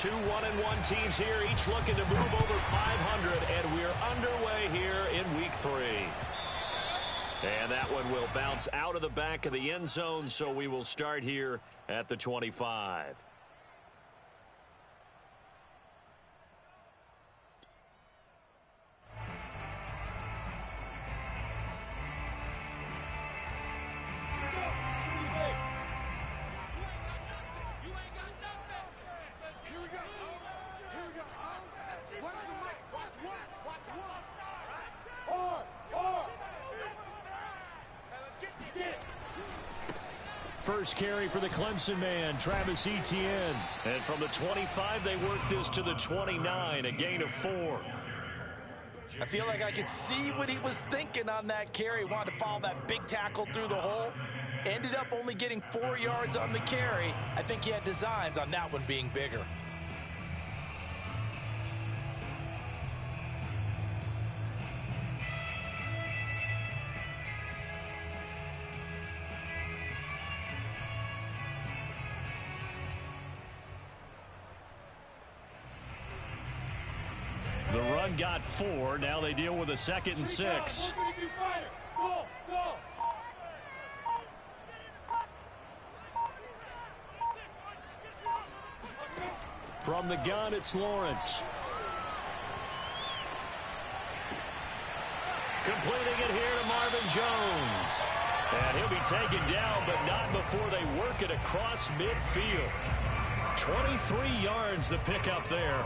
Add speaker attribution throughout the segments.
Speaker 1: Two 1-1 teams here, each looking to move over 500, and we're underway here in week 3. And that one will bounce out of the back of the end zone, so we will start here at the 25. First carry for the Clemson man, Travis Etienne. And from the 25, they work this to the 29, a gain of 4.
Speaker 2: I feel like I could see what he was thinking on that carry. Wanted to follow that big tackle through the hole. Ended up only getting 4 yards on the carry. I think he had designs on that one being bigger.
Speaker 1: The run got 4. Now they deal with a 2nd and 6. From the gun, it's Lawrence. Completing it here to Marvin Jones. And he'll be taken down, but not before they work it across midfield. 23 yards the pickup there.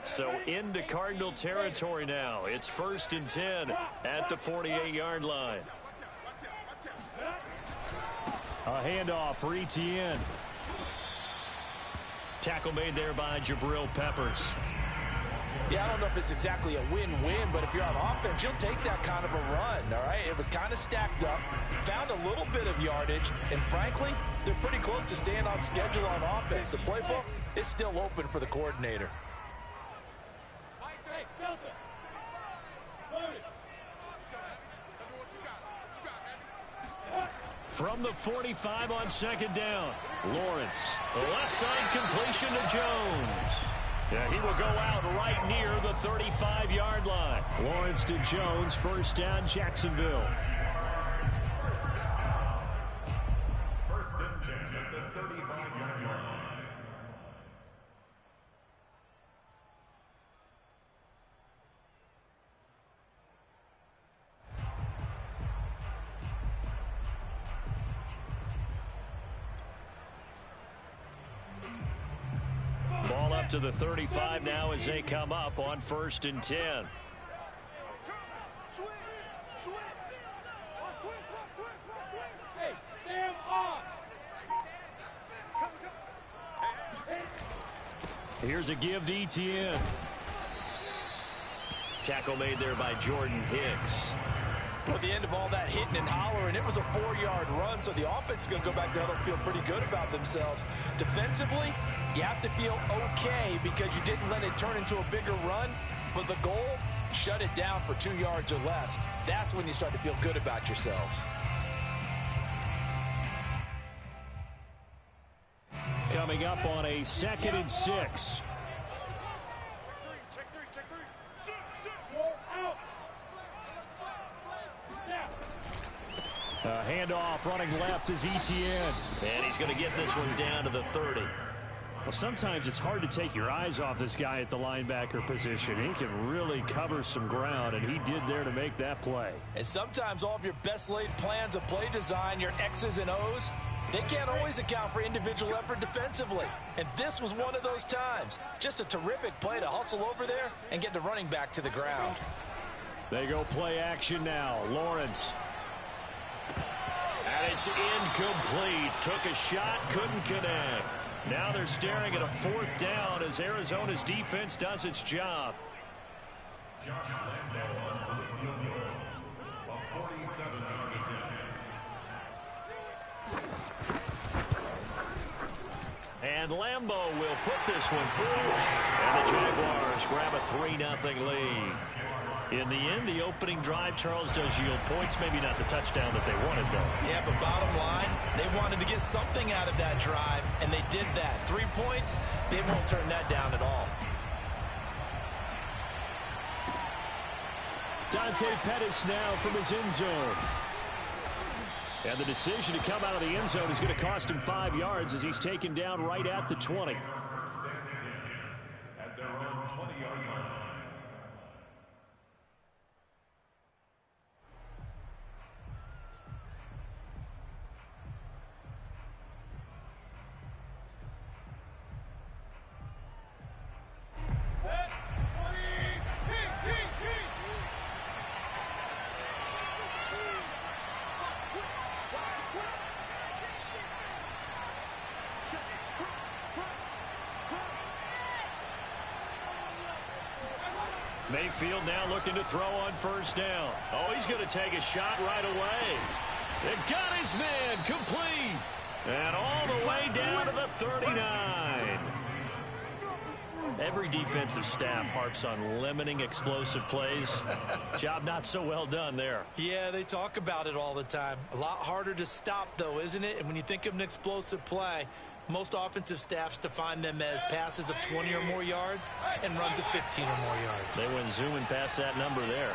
Speaker 1: So into Cardinal territory now. It's 1st and 10 at the 48-yard line. A handoff for Etienne. Tackle made there by Jabril Peppers.
Speaker 2: Yeah, I don't know if it's exactly a win-win, but if you're on offense, you'll take that kind of a run, all right? It was kind of stacked up, found a little bit of yardage, and frankly, they're pretty close to staying on schedule on offense. The playbook is still open for the coordinator.
Speaker 1: From the 45 on 2nd down, Lawrence. The left side completion to Jones. Yeah, he will go out right near the 35-yard line. Lawrence to Jones, 1st down, Jacksonville.
Speaker 3: 1st and 10 at the 35-yard line.
Speaker 1: Ball up to the 35 now as they come up on 1st and 10.
Speaker 4: Hey, Sam on.
Speaker 1: Here's a give to Etienne. Tackle made there by Jordan Hicks.
Speaker 2: Well, at the end of all that hitting and hollering, it was a 4-yard run, so the offense is going to go back there and feel pretty good about themselves. Defensively, you have to feel okay because you didn't let it turn into a bigger run, but the goal, shut it down for 2 yards or less. That's when you start to feel good about yourselves.
Speaker 1: Coming up on a 2nd and 6. A handoff running left is Etienne. And he's going to get this one down to the 30. Well, sometimes it's hard to take your eyes off this guy at the linebacker position. He can really cover some ground, and he did there to make that play.
Speaker 2: And sometimes all of your best laid plans of play design, your X's and O's, they can't always account for individual effort defensively. And this was one of those times. Just a terrific play to hustle over there and get the running back to the ground.
Speaker 1: They go play action now. Lawrence. And it's incomplete. Took a shot, couldn't connect. Now they're staring at a 4th down as Arizona's defense does its job.
Speaker 3: Josh Landale on the field goal, a 47-yard attempt.
Speaker 1: And Lambeau will put this one through. And the Jaguars grab a 3-0 lead. In the end, the opening drive, Charles, does yield points. Maybe not the touchdown that they wanted, though.
Speaker 2: Yeah, but bottom line, they wanted to get something out of that drive, and they did that. 3 points, they won't turn that down at all.
Speaker 1: Dante Pettis now from his end zone. And the decision to come out of the end zone is going to cost him 5 yards as he's taken down right at the 20.
Speaker 3: At their own 20-yard line.
Speaker 1: Mayfield now looking to throw on first down. Oh, he's going to take a shot right away. They got his man complete. And all the way down to the 39. Every defensive staff harps on limiting explosive plays. Job not so well done there.
Speaker 2: Yeah, they talk about it all the time. A lot harder to stop, though, isn't it? And when you think of an explosive play, most offensive staffs define them as passes of 20 or more yards and runs of 15 or more yards.
Speaker 1: They went zooming past that number there.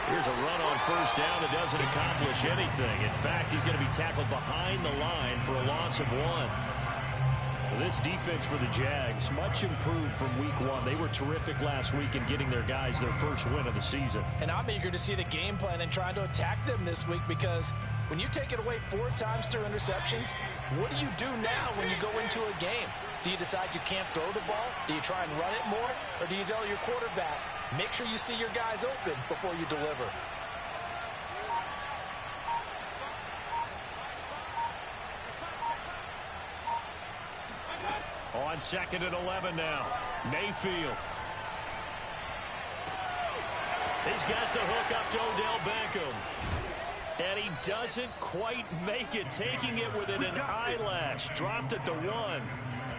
Speaker 1: Here's a run on first down that doesn't accomplish anything. In fact, he's going to be tackled behind the line for a loss of 1. This defense for the Jags, much improved from week 1. They were terrific last week in getting their guys their first win of the season.
Speaker 2: And I'm eager to see the game plan and trying to attack them this week, because when you take it away 4 times through interceptions, what do you do now when you go into a game? Do you decide you can't throw the ball? Do you try and run it more? Or do you tell your quarterback, make sure you see your guys open before you deliver?
Speaker 1: On 2nd and 11 now. Mayfield. He's got the hook up to Odell Beckham. And he doesn't quite make it, taking it within an eyelash. Dropped at the 1.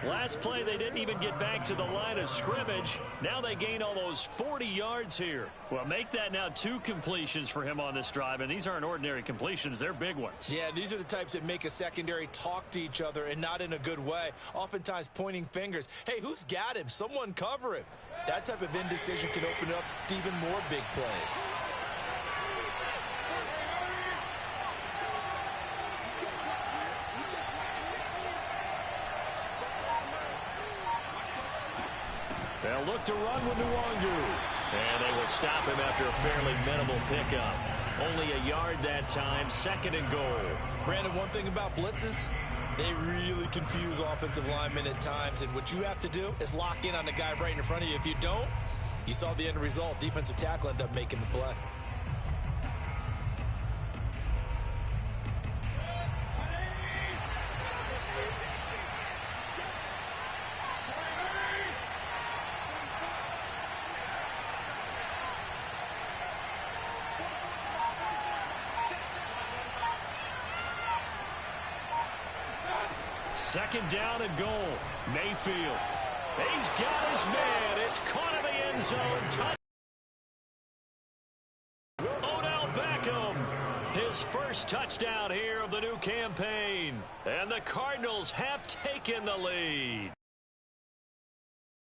Speaker 1: Last play, they didn't even get back to the line of scrimmage. Now they gain almost 40 yards here. Well, make that now 2 completions for him on this drive, and these aren't ordinary completions. They're big ones.
Speaker 2: Yeah, these are the types that make a secondary talk to each other, and not in a good way. Oftentimes pointing fingers. Hey, who's got him? Someone cover him. That type of indecision can open up to even more big plays.
Speaker 1: They'll look to run with Nwangu. And they will stop him after a fairly minimal pickup. Only a yard that time, 2nd and goal.
Speaker 2: Brandon, one thing about blitzes, they really confuse offensive linemen at times. And what you have to do is lock in on the guy right in front of you. If you don't, you saw the end result. Defensive tackle ended up making the play.
Speaker 1: Second down and goal. Mayfield. He's got his man. It's caught in the end zone. Odell Beckham. His first touchdown here of the new campaign. And the Cardinals have taken the lead.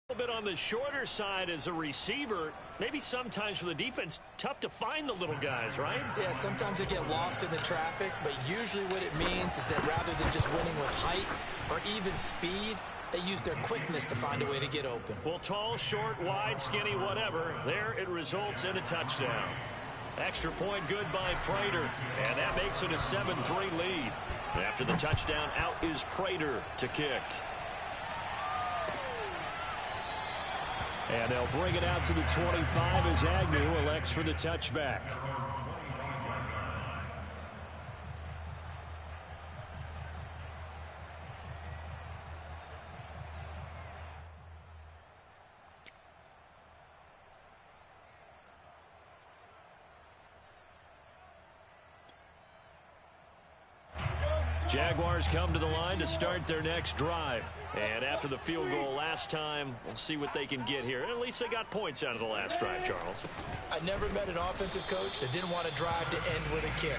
Speaker 1: A little bit on the shorter side as a receiver. Maybe sometimes for the defense, tough to find the little guys, right?
Speaker 2: Yeah, sometimes they get lost in the traffic, but usually what it means is that rather than just winning with height or even speed, they use their quickness to find a way to get open.
Speaker 1: Well, tall, short, wide, skinny, whatever. There it results in a touchdown. Extra point good by Prater, and that makes it a 7-3 lead. After the touchdown, out is Prater to kick. And they'll bring it out to the 25 as Agnew elects for the touchback. Jaguars come to the line to start their next drive. And after the field goal last time, we'll see what they can get here. At least they got points out of the last drive, Charles.
Speaker 2: I never met an offensive coach that didn't want to drive to end with a kick.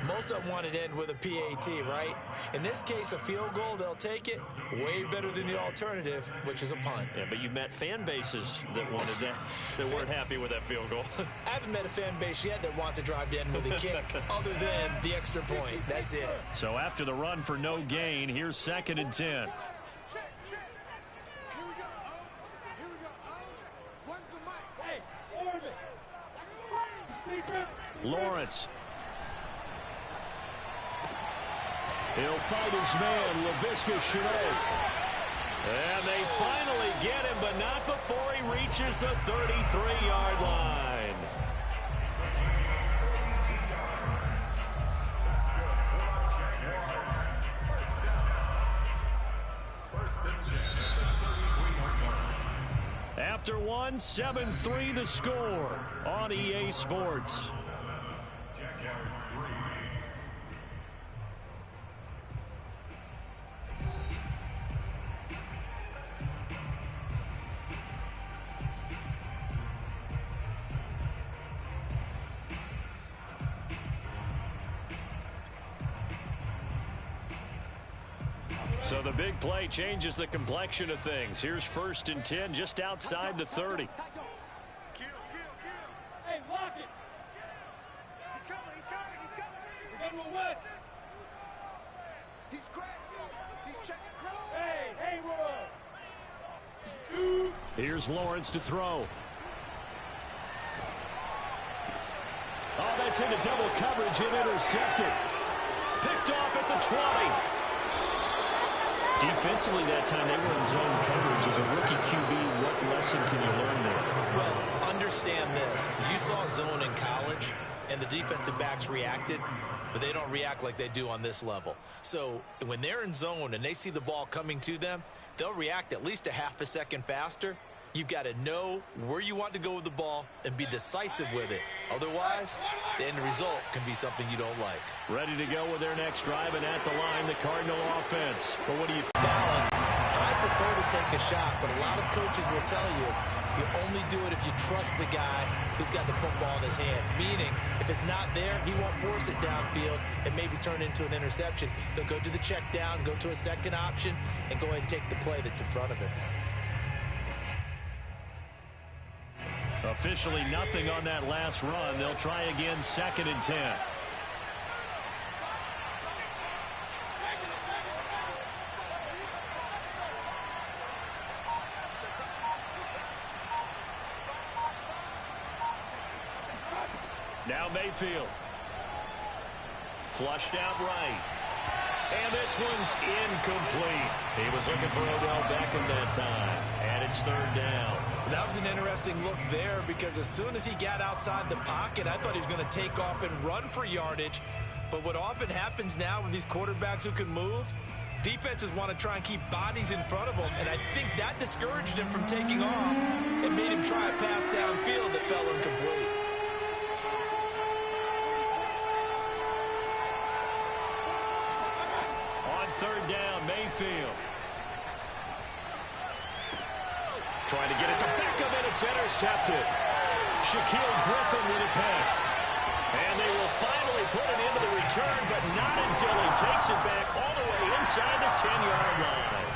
Speaker 2: Most of them wanted to end with a PAT, right? In this case, a field goal, they'll take it. Way better than the alternative, which is a punt.
Speaker 1: Yeah, but you've met fan bases that wanted that, that weren't happy with that field goal.
Speaker 2: I haven't met a fan base yet that wants to drive to end with a kick, other than the extra point. That's it.
Speaker 1: So after the run for no gain, here's 2nd and 10. Lawrence. He'll fight his man, Laviska Shenault. And they finally get him, but not before he reaches the 33-yard line. After one, 7-3 the score on EA Sports. So the big play changes the complexion of things. Here's 1st and 10 just outside the 30.
Speaker 4: Hey, lock it. He's coming. We're going to West. He's crashing. He's checking cross. Hey, Shoot.
Speaker 1: Here's Lawrence to throw. Oh, that's into double coverage and intercepted. Picked off at the 20. Defensively that time, they were in zone coverage. As a rookie QB, what lesson can you learn there?
Speaker 2: Well, understand this. You saw zone in college, and the defensive backs reacted, but they don't react like they do on this level. So when they're in zone and they see the ball coming to them, they'll react at least a half a second faster. You've got to know where you want to go with the ball and be decisive with it. Otherwise, the end result can be something you don't like.
Speaker 1: Ready to go with their next drive, and at the line, the Cardinal offense. But what do you
Speaker 2: balance? I prefer to take a shot, but a lot of coaches will tell you you only do it if you trust the guy who's got the football in his hands. Meaning, if it's not there, he won't force it downfield and maybe turn into an interception. He'll go to the check down, go to a second option, and go ahead and take the play that's in front of him.
Speaker 1: Officially nothing on that last run. They'll try again, 2nd and 10. Now Mayfield. Flushed out right. And this one's incomplete. He was looking for Odell Beckham that time. And it's 3rd down.
Speaker 2: That was an interesting look there because as soon as he got outside the pocket, I thought he was going to take off and run for yardage. But what often happens now with these quarterbacks who can move, defenses want to try and keep bodies in front of them. And I think that discouraged him from taking off and made him try a pass downfield that fell incomplete.
Speaker 1: On 3rd down, Mayfield. Trying to get it to Beckham, and it's intercepted. Shaquille Griffin with a pick. And they will finally put it into the return, but not until he takes it back all the way inside the 10-yard line.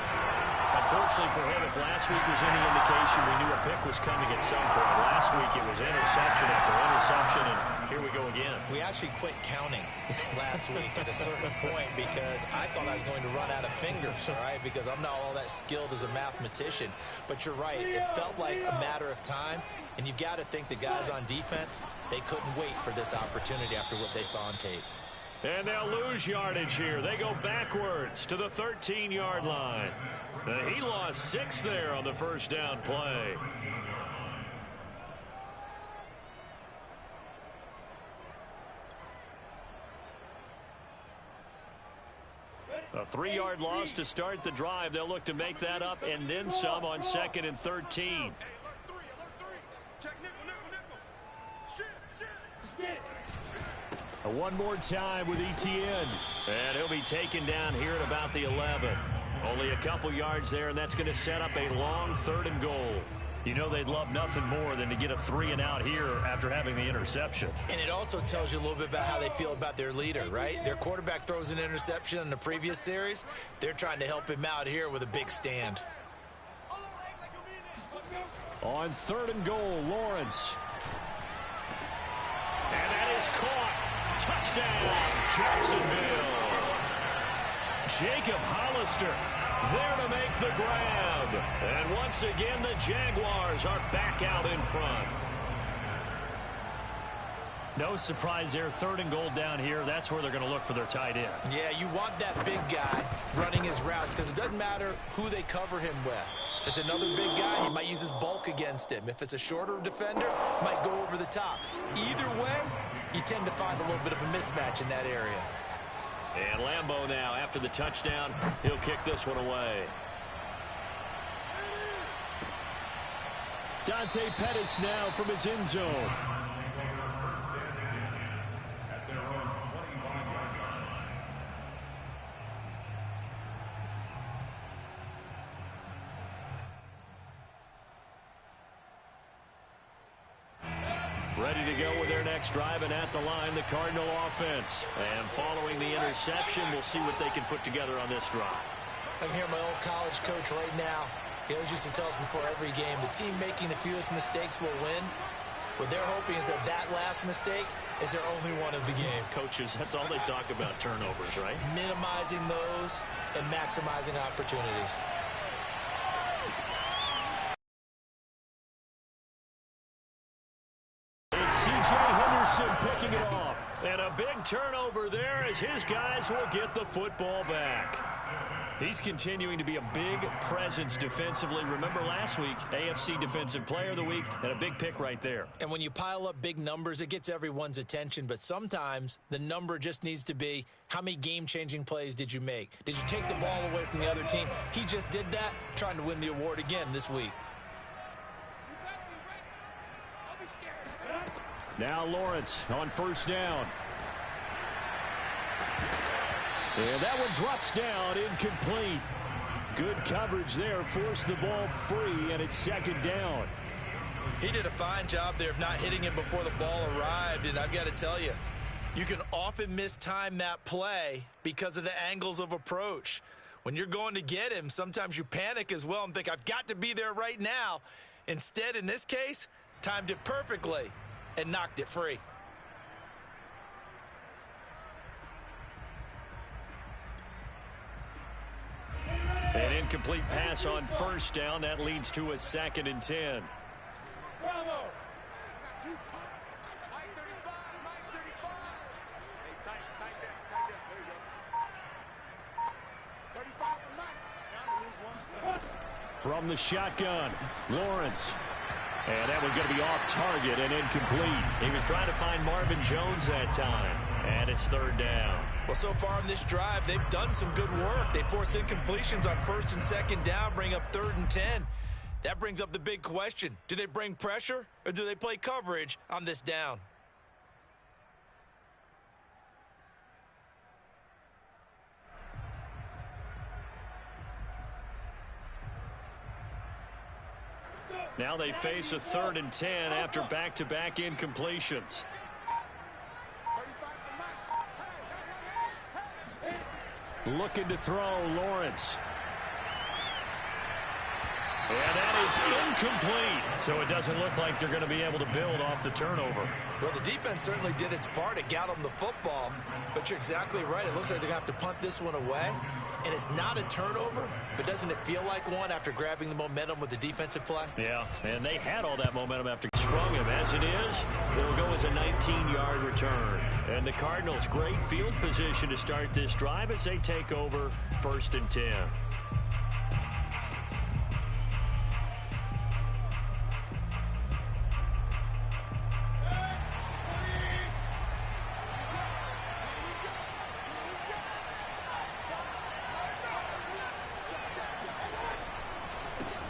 Speaker 1: Unfortunately for him, if last week was any indication, we knew a pick was coming at some point. Last week it was interception after interception, and here we go again.
Speaker 2: We actually quit counting last week at a certain point because I thought I was going to run out of fingers, all right, because I'm not all that skilled as a mathematician. But you're right. It felt like a matter of time, and you've got to think the guys on defense, they couldn't wait for this opportunity after what they saw on tape.
Speaker 1: And they'll lose yardage here. They go backwards to the 13-yard line. He lost 6 there on the 1st down play. A 3-yard loss to start the drive. They'll look to make that up and then some on 2nd and 13. One more time with Etienne. And he'll be taken down here at about the 11. Only a couple yards there, and that's going to set up a long 3rd and goal. You know they'd love nothing more than to get a 3-and-out here after having the interception.
Speaker 2: And it also tells you a little bit about how they feel about their leader, right? Their quarterback throws an interception in the previous series. They're trying to help him out here with a big stand.
Speaker 1: On 3rd and goal, Lawrence. And that is caught. Touchdown, Jacksonville. Jacob Hollister there to make the grab. And once again, the Jaguars are back out in front. No surprise there, 3rd and goal down here. That's where they're going to look for their tight end.
Speaker 2: Yeah, you want that big guy running his routes because it doesn't matter who they cover him with. If it's another big guy, he might use his bulk against him. If it's a shorter defender, might go over the top. Either way, you tend to find a little bit of a mismatch in that area.
Speaker 1: And Lambeau now, after the touchdown, he'll kick this one away. Dante Pettis now from his end zone. Ready to go with their next drive, and at the line, the Cardinal offense. And following the interception, we'll see what they can put together on this drive.
Speaker 2: I can hear my old college coach right now. He always used to tell us before every game, the team making the fewest mistakes will win. What they're hoping is that that last mistake is their only one of the game.
Speaker 1: Coaches, that's all they talk about, turnovers, right?
Speaker 2: Minimizing those and maximizing opportunities.
Speaker 1: It's C.J. Henderson picking it off. And a big turnover there as his guys will get the football back. He's continuing to be a big presence defensively. Remember last week, AFC Defensive Player of the Week, and a big pick right there.
Speaker 2: And when you pile up big numbers, it gets everyone's attention. But sometimes the number just needs to be, how many game-changing plays did you make? Did you take the ball away from the other team? He just did that, trying to win the award again this week.
Speaker 1: Now Lawrence on 1st down. And that one drops down, incomplete. Good coverage there, forced the ball free, and it's 2nd down.
Speaker 2: He did a fine job there of not hitting him before the ball arrived, and I've got to tell you, you can often mistime that play because of the angles of approach. When you're going to get him, sometimes you panic as well and think, I've got to be there right now. Instead, in this case, timed it perfectly and knocked it free.
Speaker 1: An incomplete pass on 1st down. That leads to a 2nd and 10.
Speaker 4: Bravo!
Speaker 1: From the shotgun, Lawrence. And that one's going to be off target and incomplete. He was trying to find Marvin Jones that time. And it's 3rd down.
Speaker 2: Well, so far in this drive, they've done some good work. They force incompletions on 1st and 2nd down, bring up 3rd and 10. That brings up the big question. Do they bring pressure or do they play coverage on this down?
Speaker 1: Now they face a 3rd and 10 after back-to-back incompletions. Looking to throw, Lawrence. And that is incomplete. So it doesn't look like they're going to be able to build off the turnover.
Speaker 2: Well, the defense certainly did its part. It got them the football. But you're exactly right. It looks like they're going to have to punt this one away. And it's not a turnover, but doesn't it feel like one after grabbing the momentum with the defensive play?
Speaker 1: Yeah, and they had all that momentum after sprung him. As it is, it'll go as a 19-yard return. And the Cardinals, great field position to start this drive as they take over 1st and 10.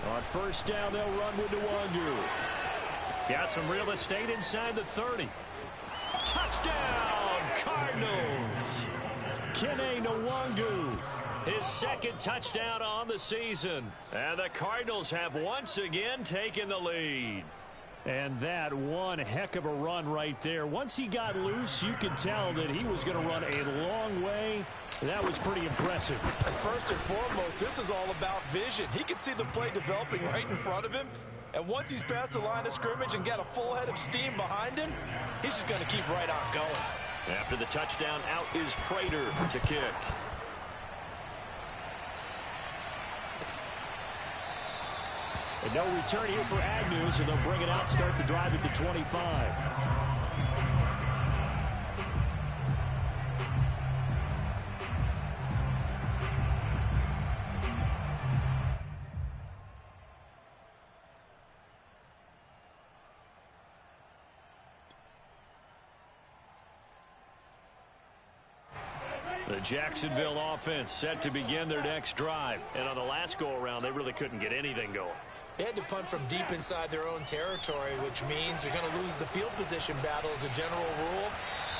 Speaker 1: On 1st down, they'll run with Nwangu. Got some real estate inside the 30. Touchdown, Cardinals. Kene Nwangu, his second touchdown on the season. And the Cardinals have once again taken the lead. And that one heck of a run right there. Once he got loose, you could tell that he was going to run a long way. That was pretty impressive.
Speaker 2: And first and foremost, this is all about vision. He could see the play developing right in front of him. And once he's past the line of scrimmage and got a full head of steam behind him, he's just going to keep right on going.
Speaker 1: After the touchdown, out is Prater to kick.
Speaker 5: And no return here for Agnew, so they'll bring it out, start the drive at the 25.
Speaker 1: The Jacksonville offense set to begin their next drive. And on the last go-around, they really couldn't get anything going.
Speaker 2: They had to punt from deep inside their own territory, which means they're going to lose the field position battle as a general rule.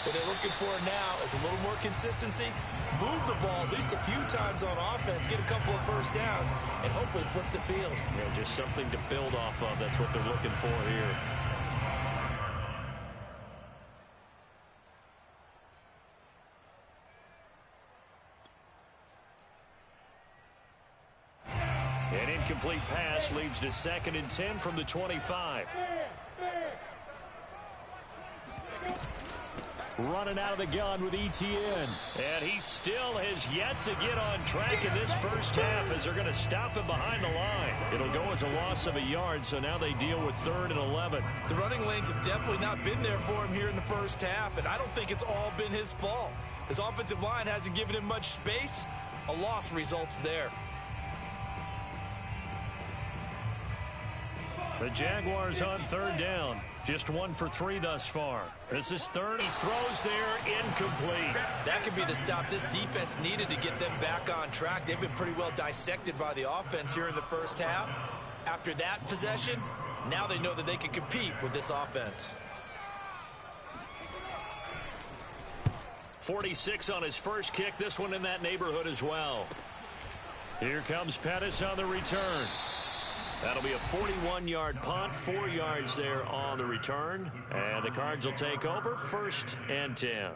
Speaker 2: What they're looking for now is a little more consistency, move the ball at least a few times on offense, get a couple of first downs, and hopefully flip the field.
Speaker 1: Yeah, just something to build off of. That's what they're looking for here. An incomplete pass leads to 2nd and 10 from the 25.
Speaker 5: Running out of the gun with ETN.
Speaker 1: And he still has yet to get on track in this first half as they're going to stop him behind the line. It'll go as a loss of a yard, so now they deal with 3rd and 11.
Speaker 2: The running lanes have definitely not been there for him here in the first half, and I don't think it's all been his fault. His offensive line hasn't given him much space. A loss results there.
Speaker 1: The Jaguars on 3rd down. Just 1 for 3 thus far. This is 3rd. He throws there, incomplete.
Speaker 2: That could be the stop this defense needed to get them back on track. They've been pretty well dissected by the offense here in the first half. After that possession, now they know that they can compete with this offense.
Speaker 1: 46 on his first kick. This one in that neighborhood as well. Here comes Pettis on the return. That'll be a 41-yard punt, 4 yards there on the return. And the Cards will take over, 1st and 10.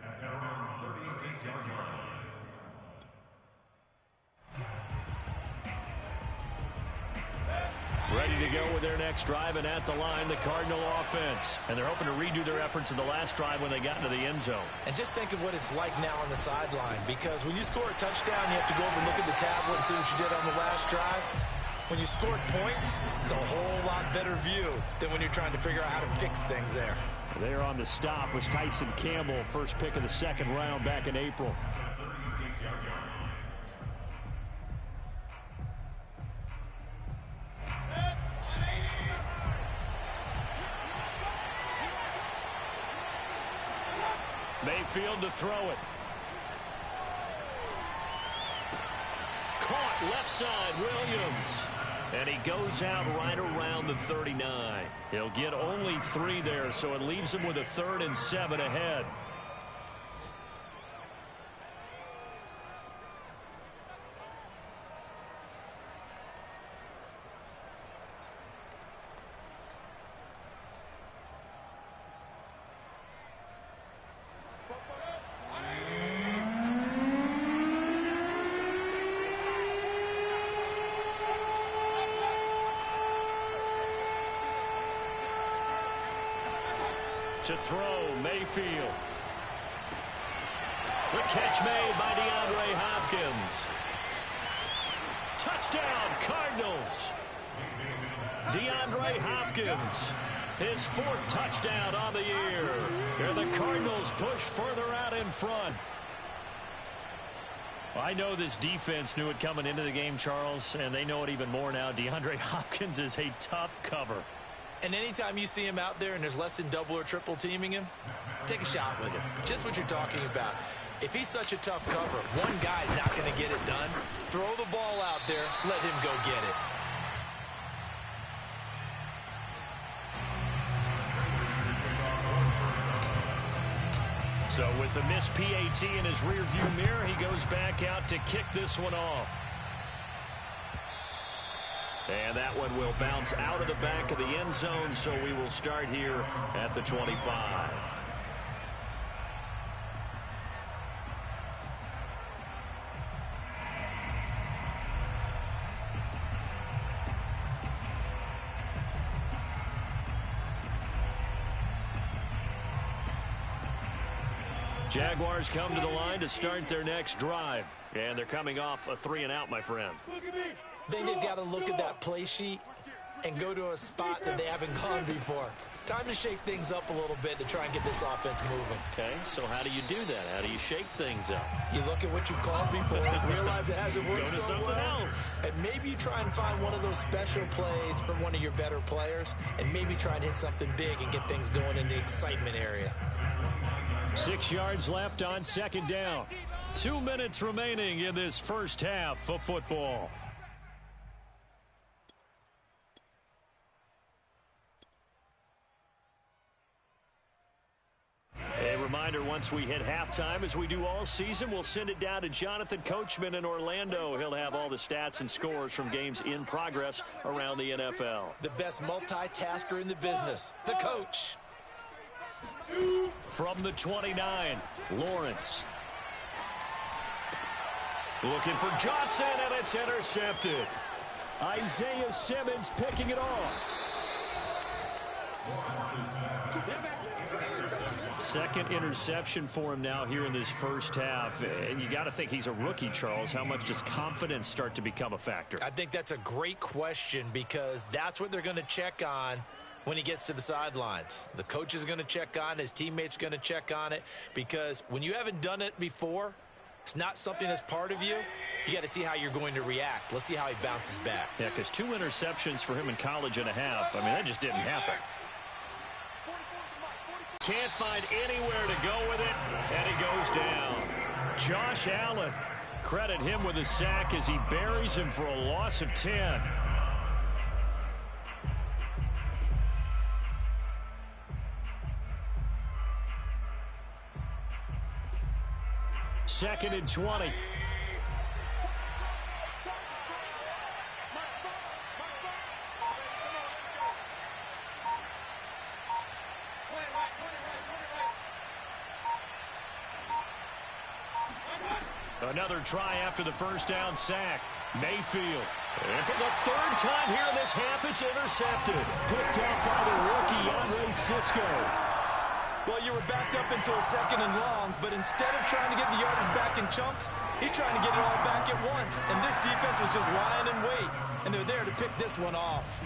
Speaker 1: Ready to go with their next drive, and at the line, the Cardinal offense. And they're hoping to redo their efforts in the last drive when they got into the end zone.
Speaker 2: And just think of what it's like now on the sideline, because when you score a touchdown, you have to go over and look at the tablet and see what you did on the last drive. When you scored points, it's a whole lot better view than when you're trying to figure out how to fix things there.
Speaker 5: There on the stop was Tyson Campbell, first pick of the 2nd round back in April.
Speaker 1: Mayfield to throw it. Caught left side, Williams. And he goes out right around the 39. He'll get only 3 there, so it leaves him with a 3rd and 7 ahead. To throw, Mayfield. The catch made by DeAndre Hopkins. Touchdown, Cardinals. DeAndre Hopkins, his 4th touchdown on the year. Here the Cardinals push further out in front. I know this defense knew it coming into the game, Charles, and they know it even more now. DeAndre Hopkins is a tough cover.
Speaker 2: And anytime you see him out there and there's less than double or triple teaming him, take a shot with him. Just what you're talking about. If he's such a tough cover, one guy's not going to get it done. Throw the ball out there, let him go get it.
Speaker 1: So with the missed PAT in his rearview mirror, he goes back out to kick this one off. And that one will bounce out of the back of the end zone, so we will start here at the 25. Jaguars come to the line to start their next drive. And they're coming off a 3-and-out, my friend.
Speaker 2: I think they've got to look at that play sheet and go to a spot that they haven't gone before. Time to shake things up a little bit to try and get this offense moving.
Speaker 1: Okay, so how do you do that? How do you shake things up?
Speaker 2: You look at what you've called before, realize it hasn't worked so
Speaker 1: something
Speaker 2: well,
Speaker 1: else.
Speaker 2: and maybe you try and find one of those special plays from one of your better players, and maybe try and hit something big and get things going in the excitement area.
Speaker 5: 6 yards left on second down.
Speaker 1: 2 minutes remaining in this first half of football. A reminder, once we hit halftime, as we do all season, we'll send it down to Jonathan Coachman in Orlando. He'll have all the stats and scores from games in progress around the NFL.
Speaker 2: The best multitasker in the business, the coach.
Speaker 1: From the 29, Lawrence. Looking for Johnson, and it's intercepted.
Speaker 5: Isaiah Simmons picking it off.
Speaker 1: Second interception for him now here in this first half. And you got to think he's a rookie, Charles. How much does confidence start to become a factor?
Speaker 2: I think that's a great question because that's what they're going to check on when he gets to the sidelines. The coach is going to check on it. His teammates are going to check on it because when you haven't done it before, it's not something that's part of you. You got to see how you're going to react. Let's see how he bounces back.
Speaker 1: Yeah, because 2 interceptions for him in college and a half. I mean, that just didn't happen. Can't find anywhere to go with it, and he goes down. Josh Allen, credit him with a sack as he buries him for a loss of 10. Second and 20. Another try after the first down sack. Mayfield. And for the third time here in this half, it's intercepted.
Speaker 5: Picked out by the rookie, Andre Cisco.
Speaker 2: Well, you were backed up into a second and long, but instead of trying to get the yardage back in chunks, he's trying to get it all back at once. And this defense was just lying in wait, and they're there to pick this one off.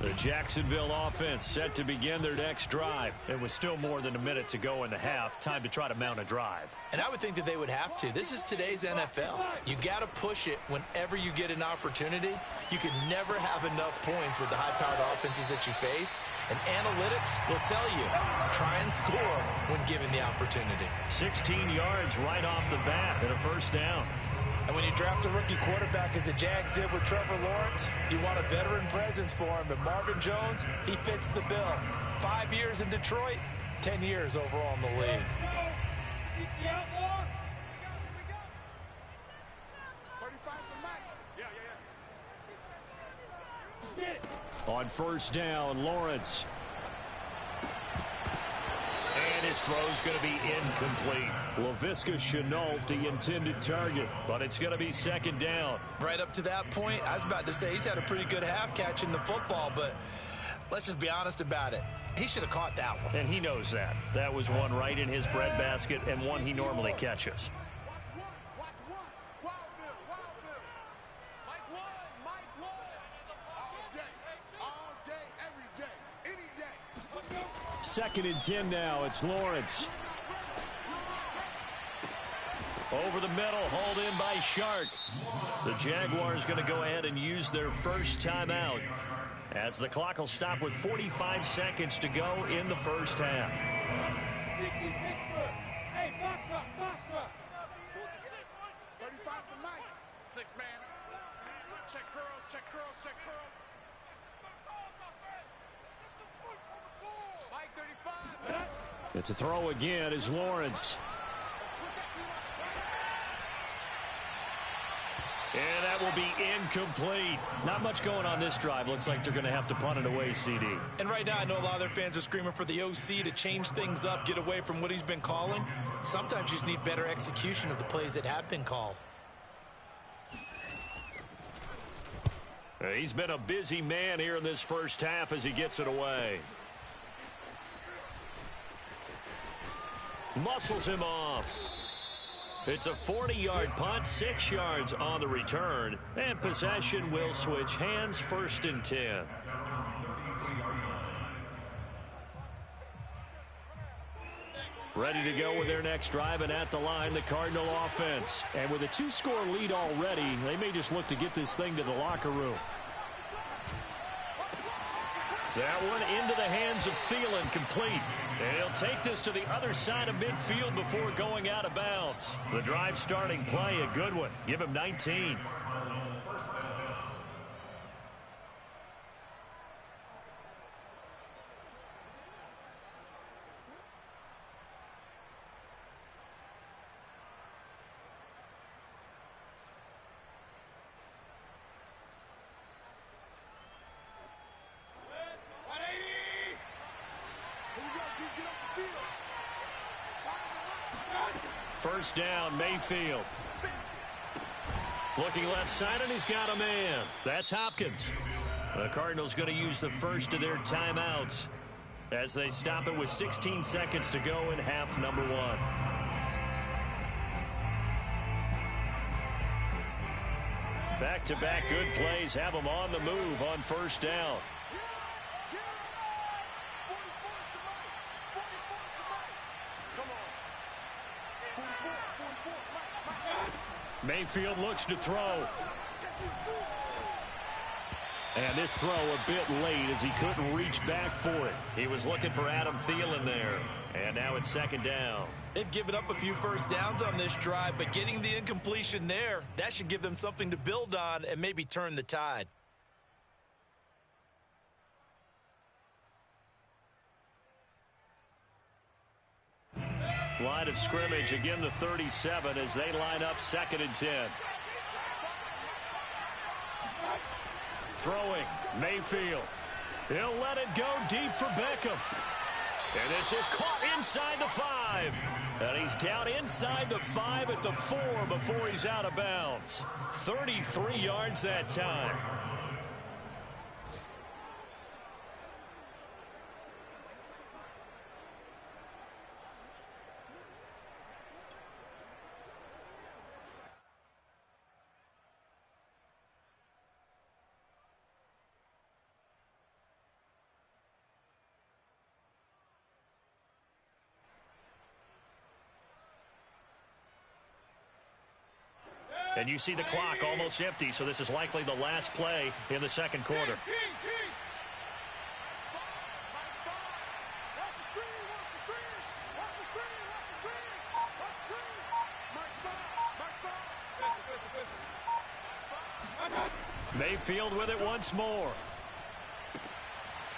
Speaker 1: The Jacksonville offense set to begin their next drive. It was still more than a minute to go in the half. Time to try to mount a drive.
Speaker 2: And I would think that they would have to. This is today's NFL. You got to push it whenever you get an opportunity. You can never have enough points with the high-powered offenses that you face. And analytics will tell you, try and score when given the opportunity.
Speaker 1: 16 yards right off the bat and a first down.
Speaker 2: And when you draft a rookie quarterback, as the Jags did with Trevor Lawrence, you want a veteran presence for him. And Marvin Jones, he fits the bill. 5 years in Detroit, 10 years overall in the league.
Speaker 4: 60 out more. 35 to Mike. Yeah.
Speaker 5: On first down, Lawrence.
Speaker 1: And his throw's going to be incomplete.
Speaker 5: Laviska Shenault, the intended target.
Speaker 1: But it's going to be second down.
Speaker 2: Right up to that point, I was about to say he's had a pretty good half catching the football, but let's just be honest about it. He should have caught that one.
Speaker 1: And he knows that. That was one right in his breadbasket and one he normally catches.
Speaker 4: Watch one. Wild Bill. Mike one. All day, every day, any day.
Speaker 5: Second and 10 now. It's Lawrence.
Speaker 1: Over the middle, hauled in by Shark. The Jaguars going to go ahead and use their first timeout as the clock will stop with 45 seconds to go in the first half.
Speaker 4: 60 Pittsburgh. Hey, Foxtrot. 35 to Mike. 6 man. Check curls.
Speaker 5: It's a throw again as Lawrence. And that will be incomplete. Not much going on this drive. Looks like they're going to have to punt it away, CD.
Speaker 2: And right now, I know a lot of their fans are screaming for the OC to change things up, get away from what he's been calling. Sometimes you just need better execution of the plays that have been called.
Speaker 1: He's been a busy man here in this first half as he gets it away. Muscles him off. It's a 40-yard punt, 6 yards on the return, and possession will switch hands, 1st and 10. Ready to go with their next drive, and at the line, the Cardinal offense. And with a 2-score lead already, they may just look to get this thing to the locker room. That one into the hands of Thielen, complete. And he'll take this to the other side of midfield before going out of bounds. The drive starting play, a good one. Give him 19. First down, Mayfield. Looking left side, and he's got a man. That's Hopkins. The Cardinals going to use the first of their timeouts as they stop it with 16 seconds to go in half number 1. Back-to-back good plays have them on the move on first down. Mayfield looks to throw. And this throw a bit late as he couldn't reach back for it. He was looking for Adam Thielen there. And now it's 2nd down.
Speaker 2: They've given up a few first downs on this drive, but getting the incompletion there, that should give them something to build on and maybe turn the tide.
Speaker 1: Line of scrimmage, again the 37 as they line up 2nd and 10. Throwing, Mayfield. He'll let it go deep for Beckham. And this is caught inside the 5. And he's down inside the 5 at the 4 before he's out of bounds. 33 yards that time. And you see the clock almost empty, so this is likely the last play in the second quarter. Mayfield with it once more.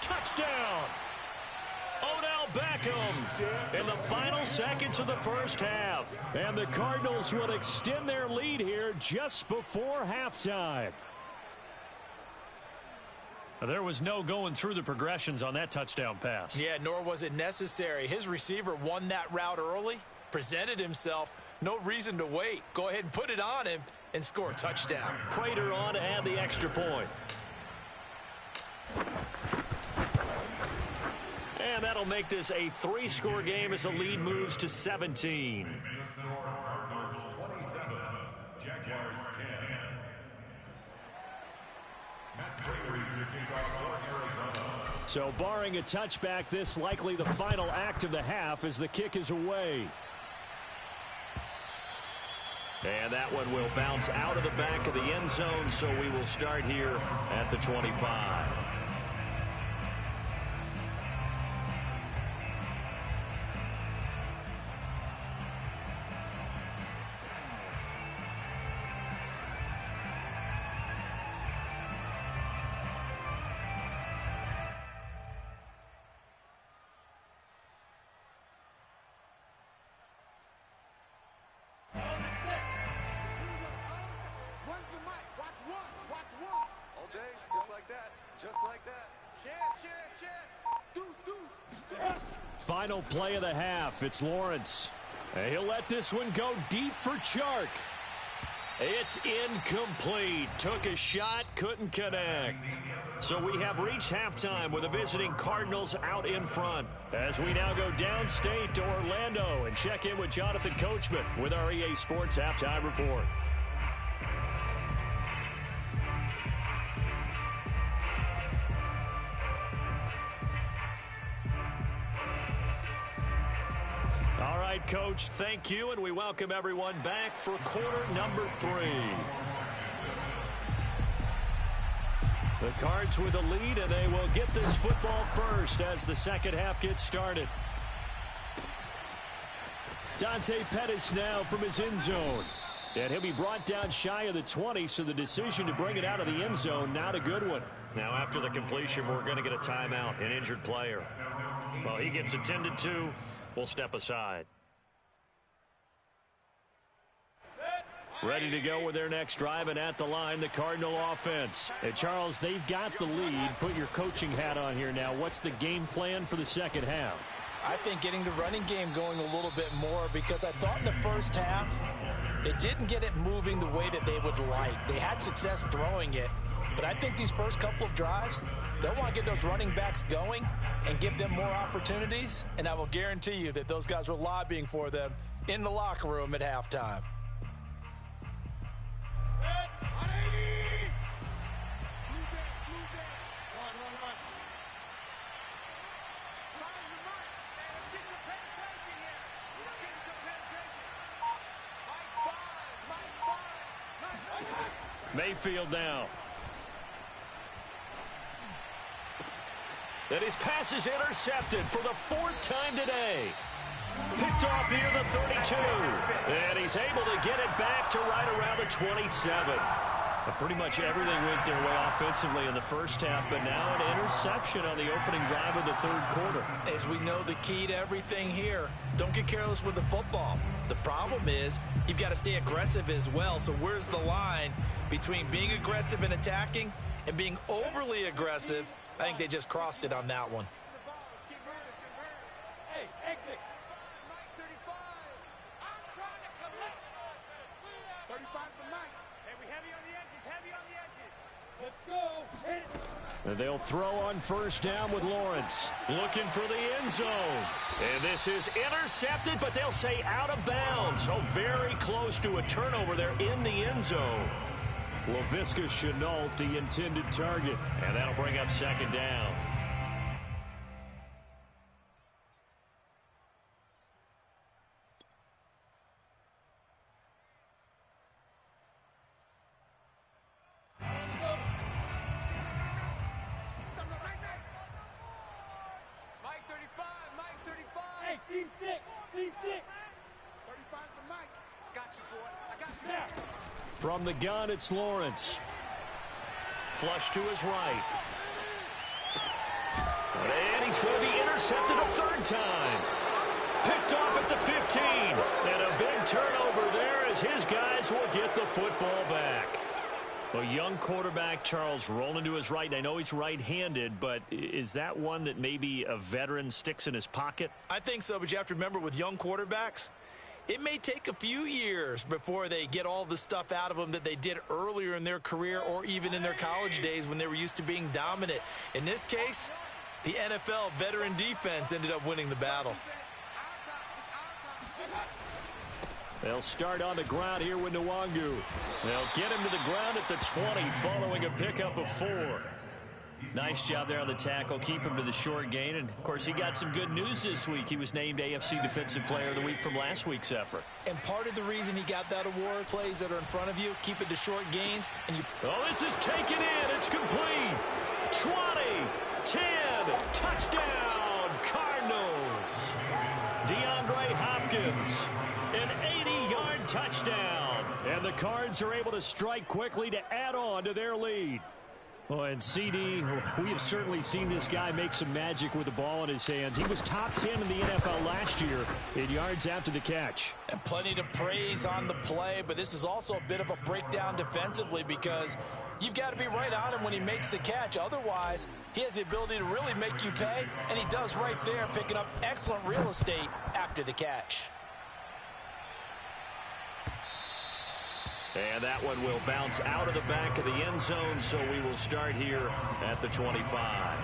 Speaker 1: Touchdown! Odell Beckham in the final seconds of the first half. And the Cardinals will extend their lead here just before halftime. There was no going through the progressions on that touchdown pass.
Speaker 2: Yeah, nor was it necessary. His receiver won that route early, presented himself. No reason to wait. Go ahead and put it on him and score a touchdown.
Speaker 1: Prater on to add the extra point. And that'll make this a 3-score game as the lead moves to 17.
Speaker 3: Cardinals 27, Jaguars 10. Matt Prater to kick off for Arizona.
Speaker 5: So barring a touchback, this likely the final act of the half as the kick is away.
Speaker 1: And that one will bounce out of the back of the end zone, so we will start here at the 25.
Speaker 4: Just like that. Shit. Deuce.
Speaker 5: Final play of the half. It's Lawrence. And he'll let this one go deep for Chark. It's incomplete. Took a shot, couldn't connect. So we have reached halftime with the visiting Cardinals out in front. As we now go downstate to Orlando and check in with Jonathan Coachman with our EA Sports Halftime Report. All right, Coach, thank you, and we welcome everyone back for quarter number 3. The Cards with the lead, and they will get this football first as the second half gets started. Dante Pettis now from his end zone. And he'll be brought down shy of the 20, so the decision to bring it out of the end zone, not a good one. Now, after the completion, we're going to get a timeout, an injured player. Well, he gets attended to. We'll step aside. Ready to go with their next drive, and at the line, the Cardinal offense. Hey, Charles, they've got the lead. Put your coaching hat on here now. What's the game plan for the second half?
Speaker 2: I think getting the running game going a little bit more, because I thought in the first half it didn't get it moving the way that they would like. They had success throwing it, but I think these first couple of drives, they'll want to get those running backs going and give them more opportunities, and I will guarantee you that those guys were lobbying for them in the locker room at halftime.
Speaker 5: Mayfield now. And his pass is intercepted for the 4th time today. Picked off near the 32. And he's able to get it back to right around the 27. And pretty much everything went their way offensively in the first half, but now an interception on the opening drive of the third quarter.
Speaker 2: As we know, the key to everything here, don't get careless with the football. The problem is you've got to stay aggressive as well. So where's the line between being aggressive and attacking and being overly aggressive? I think they just crossed it on that one.
Speaker 4: Hey, exit. Mike 35. I'm trying to collect. 35's the Mike. Hey, we heavy on the edges, Let's go. Hit it.
Speaker 5: And they'll throw on first down with Lawrence. Looking for the end zone. And this is intercepted, but they'll say out of bounds. Oh, very close to a turnover there in the end zone. Laviska Shenault, the intended target. And that'll bring up second down. From the gun, it's Lawrence. Flush to his right. And he's going to be intercepted a third time. Picked off at the 15. And a big turnover there as his guys will get the football back. A young quarterback, Charles, rolling to his right. I know he's right-handed, but is that one that maybe a veteran sticks in his pocket?
Speaker 2: I think so, but you have to remember with young quarterbacks, it may take a few years before they get all the stuff out of them that they did earlier in their career or even in their college days when they were used to being dominant. In this case, the NFL veteran defense ended up winning the battle.
Speaker 5: They'll start on the ground here with Nwangu. They'll get him to the ground at the 20 following a pickup of 4. Nice job there on the tackle. Keep him to the short gain. And, of course, he got some good news this week. He was named AFC Defensive Player of the Week from last week's effort.
Speaker 2: And part of the reason he got that award, plays that are in front of you, keep it to short gains. And you.
Speaker 5: Oh, this is taken in. It's complete. 20, 10, touchdown, Cardinals. DeAndre Hopkins, an 80-yard touchdown. And the Cards are able to strike quickly to add on to their lead. Well, and CD, we have certainly seen this guy make some magic with the ball in his hands. He was top 10 in the NFL last year in yards after the catch.
Speaker 2: And plenty to praise on the play, but this is also a bit of a breakdown defensively because You've got to be right on him when he makes the catch. Otherwise, he has the ability to really make you pay, and he does right there, picking up excellent real estate after the catch.
Speaker 1: And that one will bounce out of the back of the end zone, so we will start here at the 25.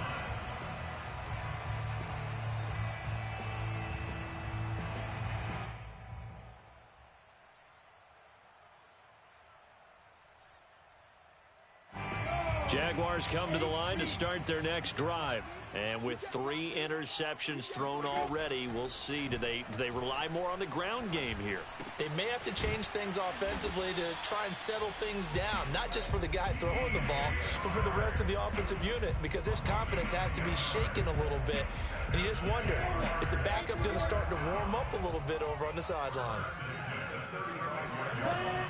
Speaker 1: Jaguars come to the line to start their next drive. And with 3 interceptions thrown already, we'll see. Do they rely more on the ground game here?
Speaker 2: They may have to change things offensively to try and settle things down, not just for the guy throwing the ball, but for the rest of the offensive unit, because his confidence has to be shaken a little bit. And you just wonder, is the backup going to start to warm up a little bit over on the sideline?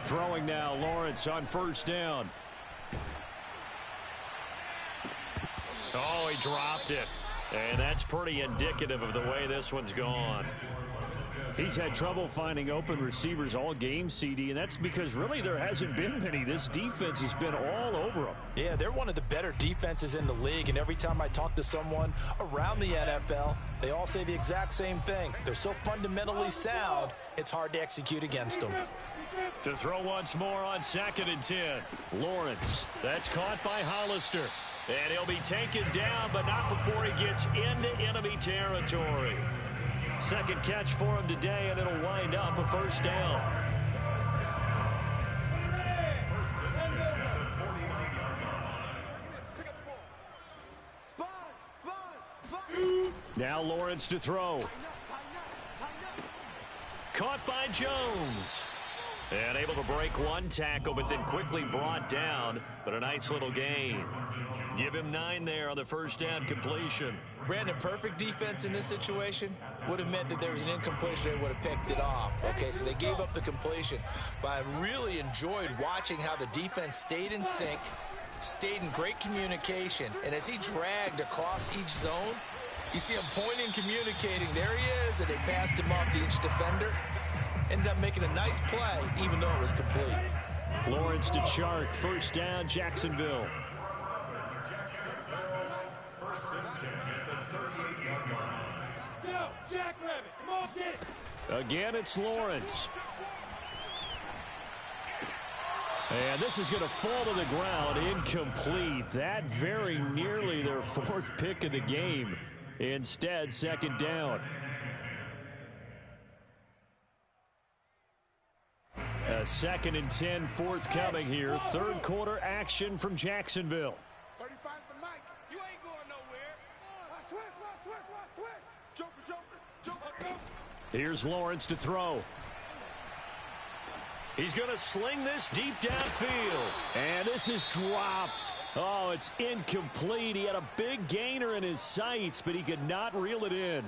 Speaker 1: Throwing now, Lawrence on first down. Oh, he dropped it. And that's pretty indicative of the way this one's gone. He's had trouble finding open receivers all game, CD, and that's because really there hasn't been many. This defense has been all over them.
Speaker 2: Yeah, they're one of the better defenses in the league, and every time I talk to someone around the NFL, they all say the exact same thing. They're so fundamentally sound, it's hard to execute against them.
Speaker 1: To throw once more on 2nd and 10. Lawrence, that's caught by Hollister. And he'll be taken down, but not before he gets into enemy territory. Second catch for him today, and it'll wind up a first down. Now Lawrence to throw. Caught by Jones. And able to break one tackle, but then quickly brought down. But a nice little gain. Give him 9 there on the first down completion.
Speaker 2: Brandon, perfect defense in this situation would have meant that there was an incompletion. They would have picked it off. Okay, so they gave up the completion. But I really enjoyed watching how the defense stayed in sync, stayed in great communication. And as he dragged across each zone, you see him pointing, communicating. There he is, and they passed him off to each defender. Ended up making a nice play, even though it was complete.
Speaker 1: Lawrence to Chark. First down, Jacksonville. Again, it's Lawrence. And this is going to fall to the ground, incomplete. That very nearly their 4th pick of the game. Instead, 2nd down. A 2nd and 10 forthcoming here. 3rd quarter action from Jacksonville.
Speaker 4: 35's the mic. You ain't going nowhere. Watch twist. Joker.
Speaker 1: Here's Lawrence to throw. He's going to sling this deep downfield. And this is dropped. Oh, it's incomplete. He had a big gainer in his sights, but he could not reel it in.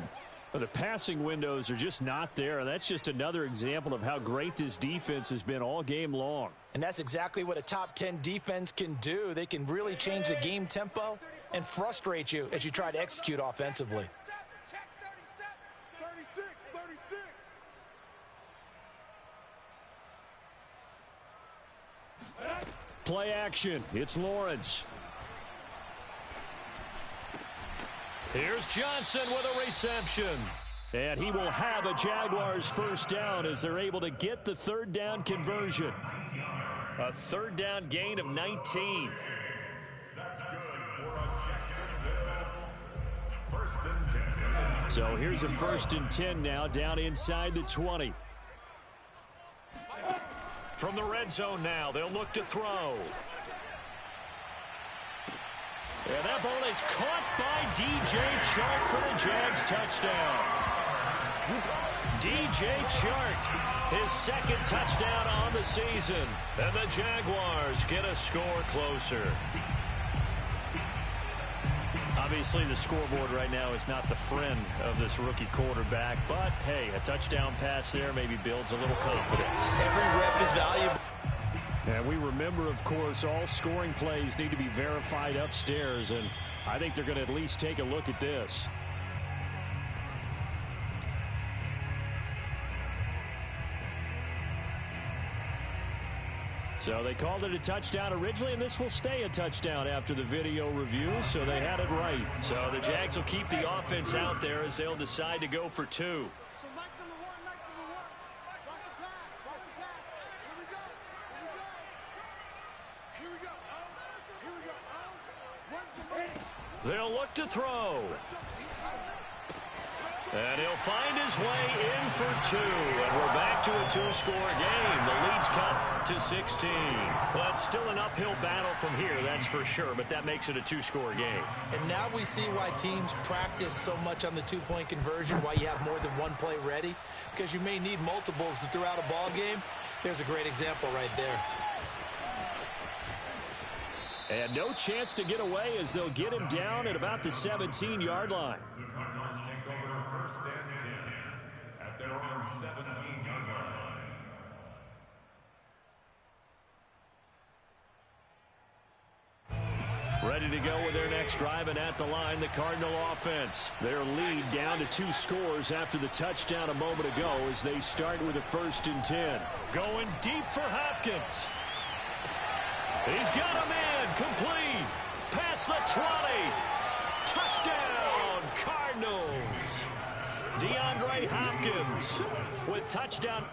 Speaker 1: The passing windows are just not there, and that's just another example of how great this defense has been all game long.
Speaker 2: And that's exactly what a top 10 defense can do. They can really change the game tempo and frustrate you as you try to execute offensively.
Speaker 4: 36.
Speaker 1: Play action. It's Lawrence. Here's Johnson with a reception. And he will have a Jaguars first down as they're able to get the 3rd down conversion. A 3rd down gain of 19.
Speaker 3: That's good for a Jacksonville 1st and 10.
Speaker 1: So here's a 1st and 10 now down inside the 20. From the red zone now, they'll look to throw. And that ball is caught by DJ Chark for the Jags touchdown. DJ Chark, his 2nd touchdown on the season. And the Jaguars get a score closer. Obviously, the scoreboard right now is not the friend of this rookie quarterback. But, hey, a touchdown pass there maybe builds a little confidence.
Speaker 2: Every rep is valuable.
Speaker 1: And we remember, of course, all scoring plays need to be verified upstairs, and I think they're going to at least take a look at this.
Speaker 5: So they called it a touchdown originally, and this will stay a touchdown after the video review, so they had it right. So the Jags will keep the offense out there as they'll decide to go for 2. They'll look to throw. And he'll find his way in for 2. And we're back to a 2-score game. The lead's cut to 16. Well, it's still an uphill battle from here, that's for sure, but that makes it a 2-score game.
Speaker 2: And now we see why teams practice so much on the 2-point conversion, why you have more than one play ready, because you may need multiples to throw out a ball game. There's a great example right there.
Speaker 5: And no chance to get away as they'll get him down at about the 17-yard line.
Speaker 3: The Cardinals take over 1st and 10 at their own 17-yard line.
Speaker 5: Ready to go with their next drive, and at the line, the Cardinal offense. Their lead down to 2 scores after the touchdown a moment ago as they start with a 1st and 10. Going deep for Hopkins. He's got a man complete. Past the 20. Touchdown, Cardinals. DeAndre Hopkins with touchdown.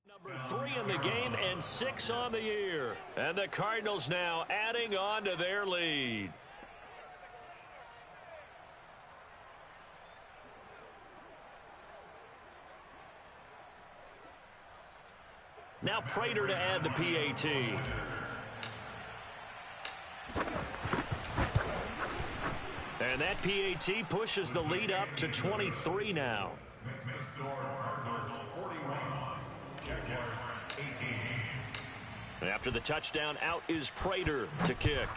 Speaker 5: Number 3 in the game and 6 on the year. And the Cardinals now adding on to their lead. Now Prater to add the PAT. And that PAT pushes the lead up to 23 now.
Speaker 3: Next score, Cardinals 41, Jaguars 18.
Speaker 5: And after the touchdown, out is Prater to kick.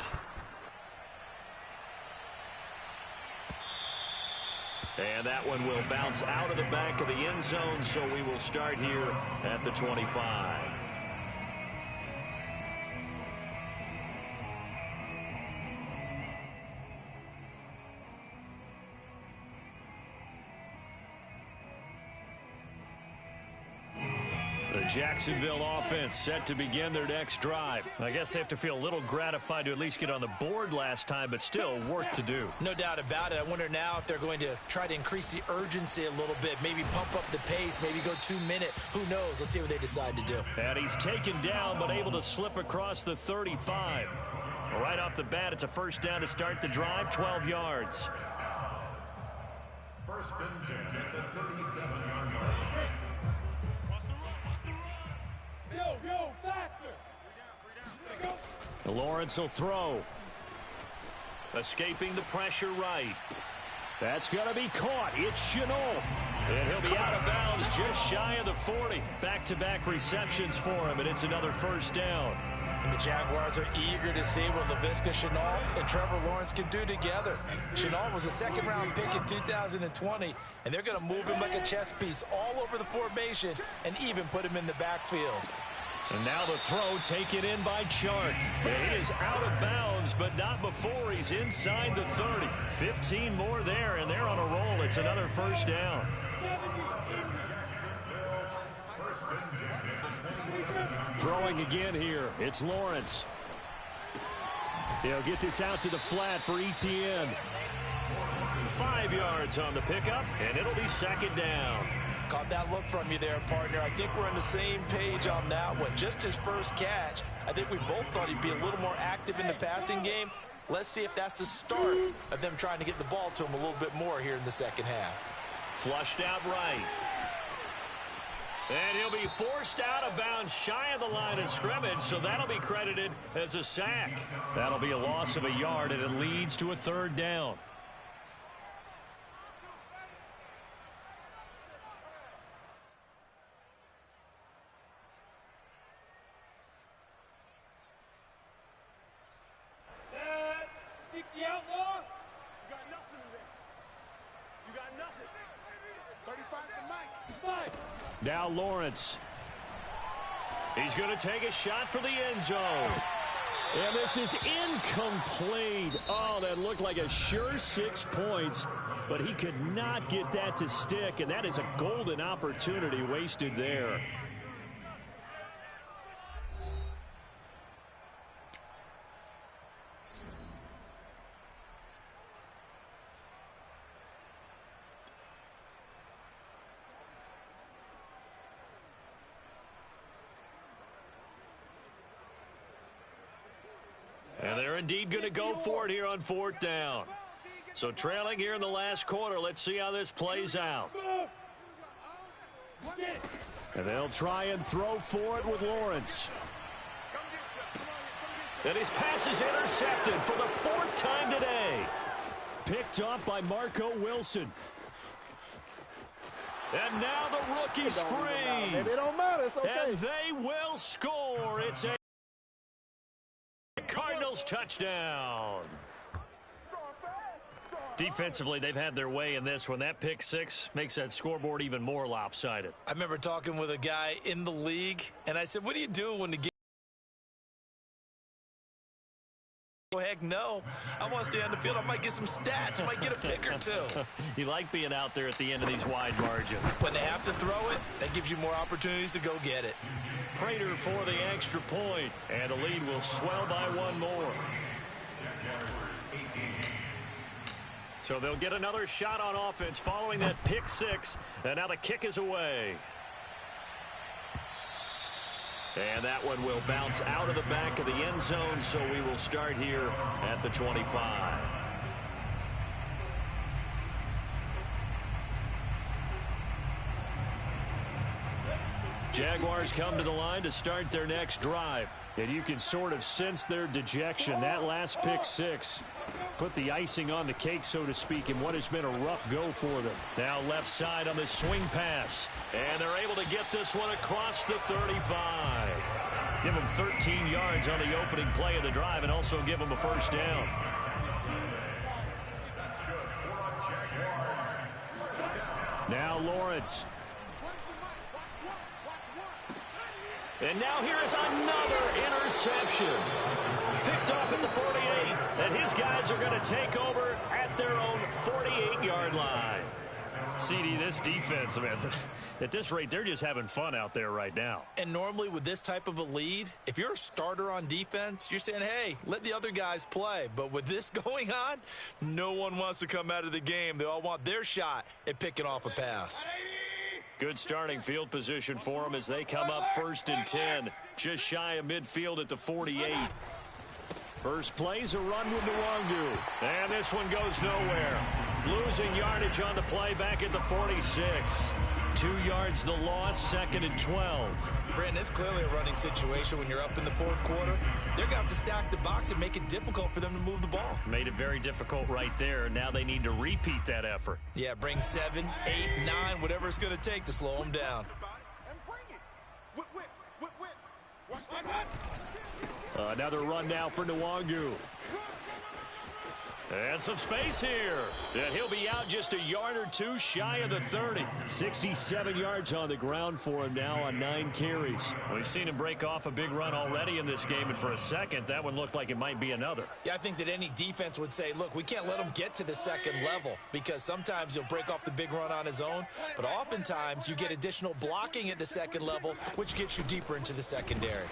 Speaker 5: And that one will bounce out of the back of the end zone, so we will start here at the 25. The Jacksonville offense set to begin their next drive. I guess they have to feel a little gratified to at least get on the board last time, but still work to do.
Speaker 2: No doubt about it. I wonder now if they're going to try to increase the urgency a little bit, maybe pump up the pace, maybe go 2-minute. Who knows? Let's see what they decide to do.
Speaker 5: And he's taken down, but able to slip across the 35. Right off the bat, it's a first down to start the drive, 12 yards.
Speaker 3: 1st and 10 at the 37-yard line.
Speaker 4: Go, faster! 3 down.
Speaker 5: Lawrence will throw. Escaping the pressure right. That's going to be caught. It's Chenault. And he'll be out of bounds just shy of the 40. Back-to-back receptions for him, and it's another first down.
Speaker 2: And the Jaguars are eager to see what Laviska Shenault and Trevor Lawrence can do together. Shenault was a second-round pick in 2020, and they're going to move him like a chess piece all over the formation and even put him in the backfield.
Speaker 5: And now the throw taken in by Chark. And he is out of bounds, but not before he's inside the 30. 15 more there, and they're on a roll. It's another first down. Throwing again here. It's Lawrence. He'll get this out to the flat for Etienne. 5 yards on the pickup, and it'll be second down.
Speaker 2: Caught that look from you there, partner. I think we're on the same page on that one. Just his first catch. I think we both thought he'd be a little more active in the passing game. Let's see if that's the start of them trying to get the ball to him a little bit more here in the second half.
Speaker 5: Flushed out right. And he'll be forced out of bounds shy of the line of scrimmage, so that'll be credited as a sack. That'll be a loss of a yard, and it leads to a third down.
Speaker 1: Now Lawrence. He's going to take a shot for the end zone. And this is incomplete. Oh, that looked like a sure 6 points, but he could not get that to stick, and that is a golden opportunity wasted there. And they're indeed going to go for it here on 4th down. So trailing here in the last quarter. Let's see how this plays out. And they'll try and throw for it with Lawrence. And his pass is intercepted for the 4th time today. Picked up by Marco Wilson. And now the rookie's free.
Speaker 6: It don't matter. It's okay.
Speaker 1: And they will score. It's a Cardinals touchdown. Defensively, they've had their way in this one. That pick 6 makes that scoreboard even more lopsided.
Speaker 2: I remember talking with a guy in the league, and I said, what do you do when the game? Oh, heck no. I want to stay on the field. I might get some stats. I might get a pick or 2.
Speaker 1: You like being out there at the end of these wide margins.
Speaker 2: When they have to throw it, that gives you more opportunities to go get it.
Speaker 1: Prater for the extra point, and the lead will swell by 1 more. So they'll get another shot on offense following that pick 6, and now the kick is away. And that one will bounce out of the back of the end zone, so we will start here at the 25. Jaguars come to the line to start their next drive. And you can sort of sense their dejection. That last pick 6 put the icing on the cake, so to speak, in what has been a rough go for them. Now left side on the swing pass. And they're able to get this one across the 35. Give them 13 yards on the opening play of the drive and also give them a first down. Now Lawrence. And now here is another interception. Picked off at the 48, and his guys are going to take over at their own 48-yard line. CD, this defense, man, at this rate, they're just having fun out there right now.
Speaker 2: And normally with this type of a lead, if you're a starter on defense, you're saying, hey, let the other guys play. But with this going on, no one wants to come out of the game. They all want their shot at picking off a pass.
Speaker 1: Good starting field position for them as they come up 1st and 10. Just shy of midfield at the 48. First play's a run with Nwangu. And this one goes nowhere. Losing yardage on the play back at the 46. 2 yards the loss, 2nd and 12.
Speaker 2: Brandon, it's clearly a running situation when you're up in the 4th quarter. They're going to have to stack the box and make it difficult for them to move the ball.
Speaker 1: Made it very difficult right there. Now they need to repeat that effort.
Speaker 2: Yeah, bring 7, 8, 9, whatever it's going to take to slow them down.
Speaker 1: Another run now for Nwangu. And some space here. And he'll be out just a yard or 2 shy of the 30. 67 yards on the ground for him now on 9 carries. We've seen him break off a big run already in this game, and for a second, that one looked like it might be another.
Speaker 2: Yeah, I think that any defense would say, look, we can't let him get to the 2nd level, because sometimes he'll break off the big run on his own, but oftentimes you get additional blocking at the 2nd level, which gets you deeper into the secondary.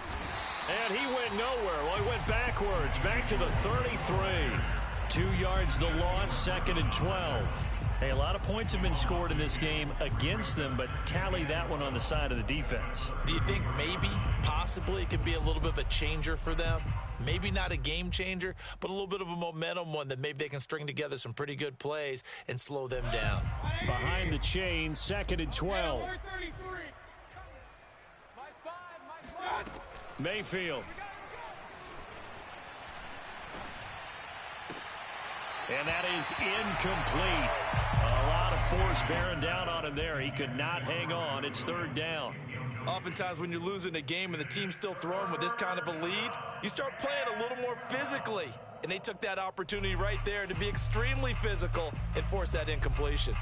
Speaker 1: And he went nowhere. Well, he went backwards, back to the 33. 2 yards the loss, 2nd and 12. Hey, a lot of points have been scored in this game against them, but tally that one on the side of the defense.
Speaker 2: Do you think maybe, possibly, it could be a little bit of a changer for them? Maybe not a game changer, but a little bit of a momentum one that maybe they can string together some pretty good plays and slow them down.
Speaker 1: Behind the chain, 2nd and 12. Mayfield. And that is incomplete. A lot of force bearing down on him there. He could not hang on. It's 3rd down.
Speaker 2: Oftentimes when you're losing a game and the team's still throwing with this kind of a lead, you start playing a little more physically. And they took that opportunity right there to be extremely physical and force that incompletion.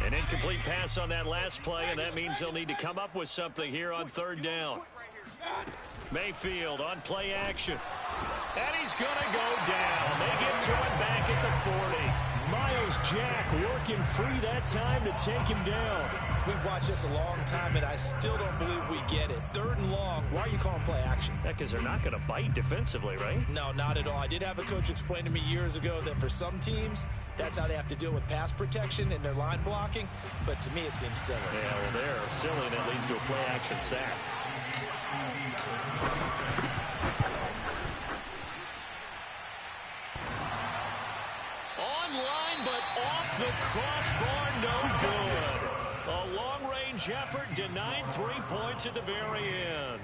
Speaker 1: An incomplete pass on that last play, and that means they'll need to come up with something here on third down. Mayfield on play action. And he's going to go down. They get to him back at the 40.
Speaker 5: Miles Jack working free that time to take him down.
Speaker 2: We've watched this a long time, and I still don't believe we get it. Third and long. Why are you calling play action?
Speaker 1: Yeah, because they're not going to bite defensively, right?
Speaker 2: No, not at all. I did have a coach explain to me years ago that for some teams, that's how they have to deal with pass protection and their line blocking. But to me, it seems silly.
Speaker 1: Yeah, well, they're silly, and that leads to a play action sack. Online, but off the crossbar, no good. A long-range effort denied 3 points at the very end.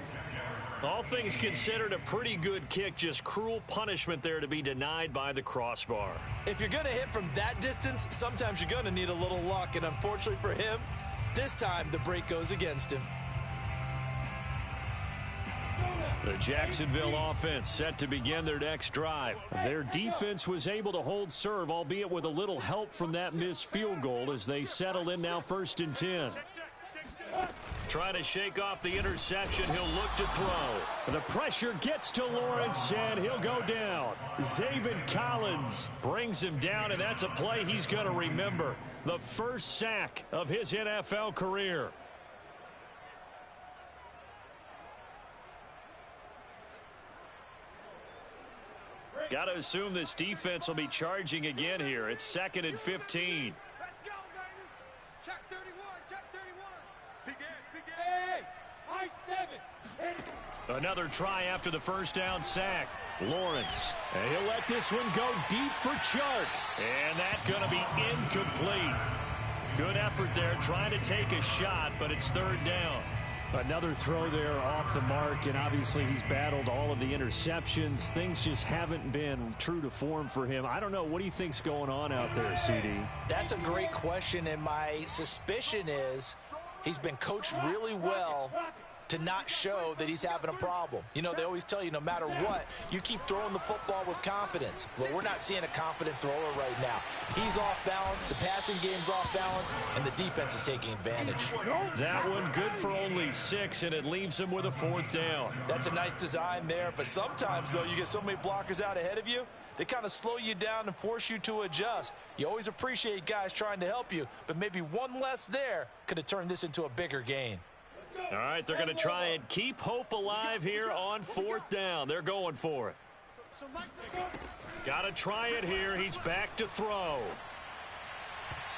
Speaker 1: All things considered, a pretty good kick, just cruel punishment there to be denied by the crossbar.
Speaker 2: If you're going to hit from that distance, sometimes you're going to need a little luck, and unfortunately for him, this time the break goes against him.
Speaker 1: The Jacksonville offense set to begin their next drive.
Speaker 5: Their defense was able to hold serve, albeit with a little help from that missed field goal as they settle in now 1st and 10.
Speaker 1: Trying to shake off the interception. He'll look to throw.
Speaker 5: The pressure gets to Lawrence, and he'll go down. Zaven Collins
Speaker 1: brings him down, and that's a play he's going to remember. The first sack of his NFL career. Got to assume this defense will be charging again here. It's 2nd and 15.
Speaker 4: Let's go, baby. Check 31, check 31. Begin. Hey, high 7.
Speaker 1: Another try after the first down sack. Lawrence.
Speaker 5: And he'll let this one go deep for Chark.
Speaker 1: And that's going to be incomplete. Good effort there trying to take a shot, but it's 3rd down.
Speaker 5: Another throw there off the mark, and obviously he's battled all of the interceptions. Things just haven't been true to form for him. I don't know. What do you think's going on out there, CD?
Speaker 2: That's a great question, and my suspicion is he's been coached really well to not show that he's having a problem. You know, they always tell you no matter what, you keep throwing the football with confidence. Well, we're not seeing a confident thrower right now. He's off balance, the passing game's off balance, and the defense is taking advantage.
Speaker 1: That one good for only 6, and it leaves him with a 4th down.
Speaker 2: That's a nice design there, but sometimes, though, you get so many blockers out ahead of you, they kind of slow you down and force you to adjust. You always appreciate guys trying to help you, but maybe one less there could have turned this into a bigger gain.
Speaker 1: All right, they're going to try and keep hope alive here on 4th down. They're going for it. Got to try it here. He's back to throw.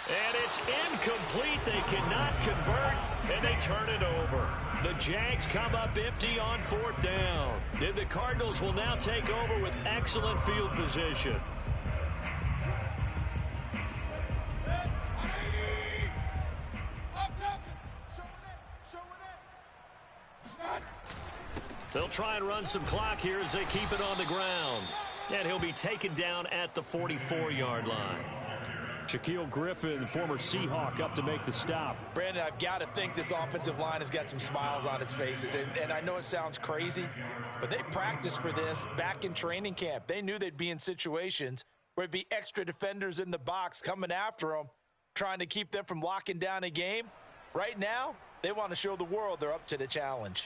Speaker 1: And it's incomplete. They cannot convert, and they turn it over. The Jags come up empty on 4th down. And the Cardinals will now take over with excellent field position. They'll try and run some clock here as they keep it on the ground. And he'll be taken down at the 44-yard line.
Speaker 5: Shaquille Griffin, former Seahawk, up to make the stop.
Speaker 2: Brandon, I've got to think this offensive line has got some smiles on its faces. And I know it sounds crazy, but they practiced for this back in training camp. They knew they'd be in situations where it'd be extra defenders in the box coming after them, trying to keep them from locking down a game. Right now, they want to show the world they're up to the challenge.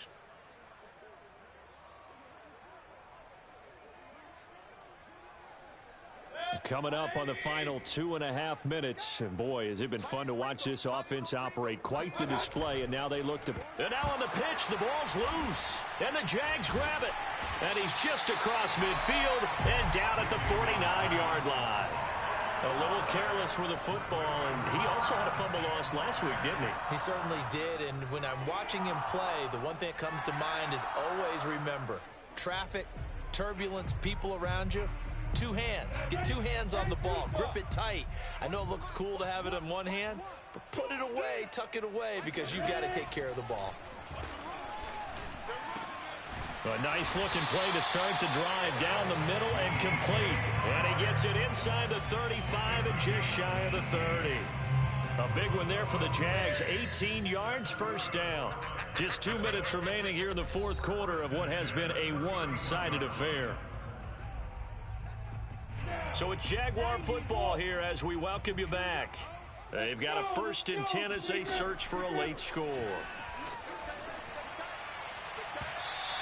Speaker 5: Coming up on the final 2.5 minutes. And boy, has it been fun to watch this offense operate. Quite the display, and now they look to...
Speaker 1: And now on the pitch, the ball's loose. And the Jags grab it. And he's just across midfield and down at the 49-yard line. A little careless with the football, and he also had a fumble loss last week, didn't he?
Speaker 2: He certainly did, and when I'm watching him play, the one thing that comes to mind is always remember, traffic, turbulence, people around you, 2 hands. Get 2 hands on the ball. Grip it tight. I know it looks cool to have it on one hand, but put it away, tuck it away, because you've got to take care of the ball.
Speaker 1: A nice-looking play to start the drive down the middle and complete. And he gets it inside the 35 and just shy of the 30. A big one there for the Jags. 18 yards, 1st down. Just 2 minutes remaining here in the 4th quarter of what has been a one-sided affair. So it's Jaguar football here as we welcome you back. They've got a 1st and 10 as they search for a late score.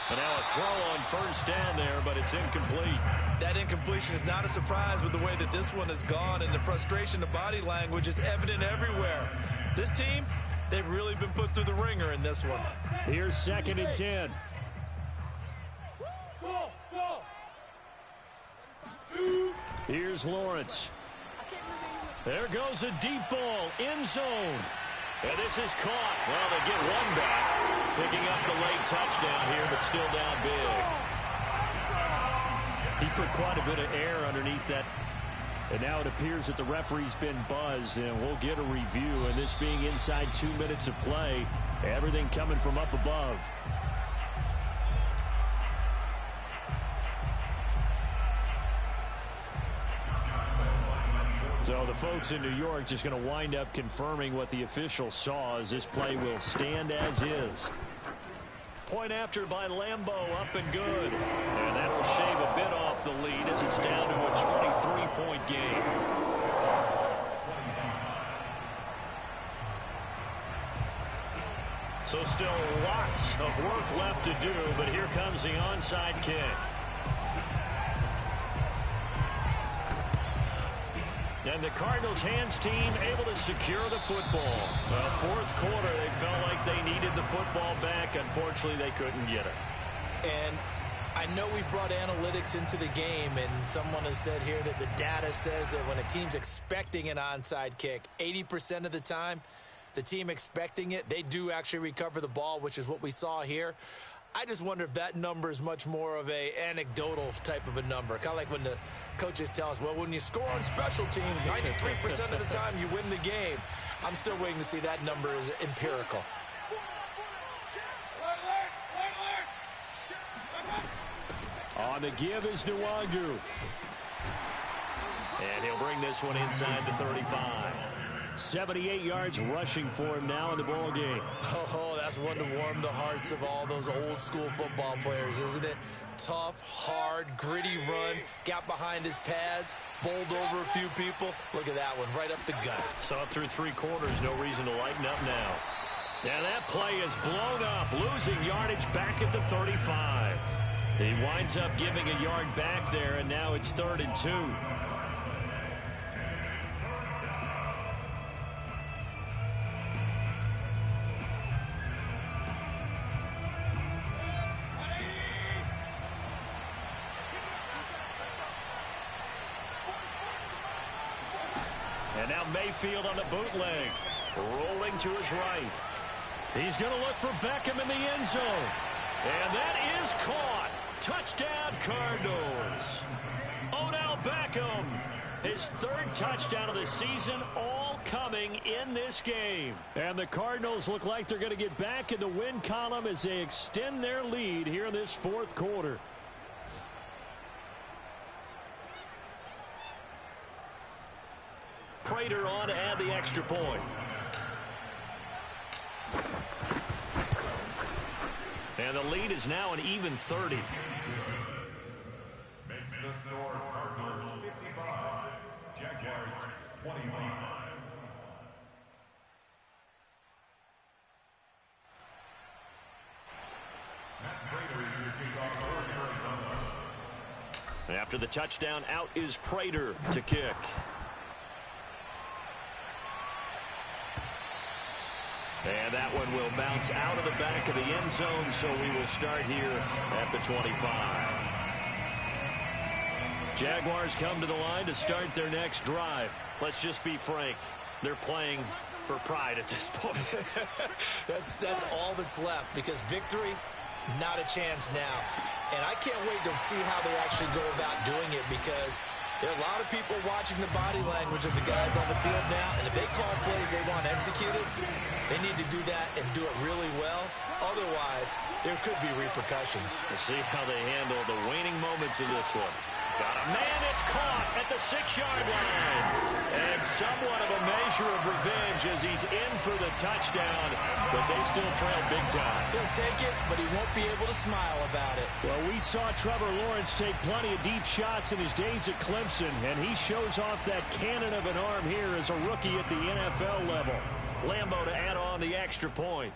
Speaker 1: And now a throw on 1st down there, but it's incomplete.
Speaker 2: That incompletion is not a surprise with the way that this one has gone, and the frustration, the body language is evident everywhere. This team, they've really been put through the ringer in this one.
Speaker 1: Here's 2nd and 10. Here's Lawrence. There goes a deep ball, end zone. And this is caught. Well, they get one back, picking up the late touchdown here, but still down big. He put quite a bit of air underneath that. And now it appears that the referee's been buzzed, and we'll get a review. And this being inside 2 minutes of play, everything coming from up above. So the folks in New York just going to wind up confirming what the official saw, as this play will stand as is. Point after by Lambeau, up and good. And that will shave a bit off the lead as it's down to a 23-point game. So still lots of work left to do, but here comes the onside kick. And the Cardinals hands team able to secure the football. Well, 4th quarter, they felt like they needed the football back. Unfortunately, they couldn't get it.
Speaker 2: And I know we brought analytics into the game, and someone has said here that the data says that when a team's expecting an onside kick, 80% of the time, the team expecting it, they do actually recover the ball, which is what we saw here. I just wonder if that number is much more of a anecdotal type of a number. Kind of like when the coaches tell us, well, when you score on special teams, 93% of the time you win the game. I'm still waiting to see that number is empirical.
Speaker 1: On the give is Nwangu. And he'll bring this one inside the 35. 78 yards rushing for him now in the ball game.
Speaker 2: Oh, that's one to warm the hearts of all those old school football players, isn't it? Tough, hard, gritty run, got behind his pads, bowled over a few people. Look at that one, right up the gut.
Speaker 1: So up through 3 quarters, no reason to lighten up now. And that play is blown up, losing yardage back at the 35. He winds up giving a yard back there, and now it's 3rd and 2. And now Mayfield on the bootleg, rolling to his right. He's going to look for Beckham in the end zone. And that is caught. Touchdown, Cardinals. Odell Beckham, his 3rd touchdown of the season, all coming in this game. And the Cardinals look like they're going to get back in the win column as they extend their lead here in this 4th quarter. Prater on to add the extra point. And the lead is now an even 30.
Speaker 3: Makes the score Cardinals 55, Jaguars 25.
Speaker 1: After the touchdown, out is Prater to kick. And that one will bounce out of the back of the end zone, so we will start here at the 25. Jaguars come to the line to start their next drive. Let's just be frank. They're playing for pride at this point.
Speaker 2: That's all that's left, because victory, not a chance now. And I can't wait to see how they actually go about doing it, because there are a lot of people watching the body language of the guys on the field now, and if they call plays they want executed, they need to do that and do it really well. Otherwise, there could be repercussions.
Speaker 1: We'll see how they handle the waning moments of this one. Got a man that's caught at the 6-yard line. And somewhat of a measure of revenge as he's in for the touchdown, but they still trail big time.
Speaker 2: He'll take it, but he won't be able to smile about it.
Speaker 5: Well, we saw Trevor Lawrence take plenty of deep shots in his days at Clemson, and he shows off that cannon of an arm here as a rookie at the NFL level.
Speaker 1: Lambo to add on the extra point.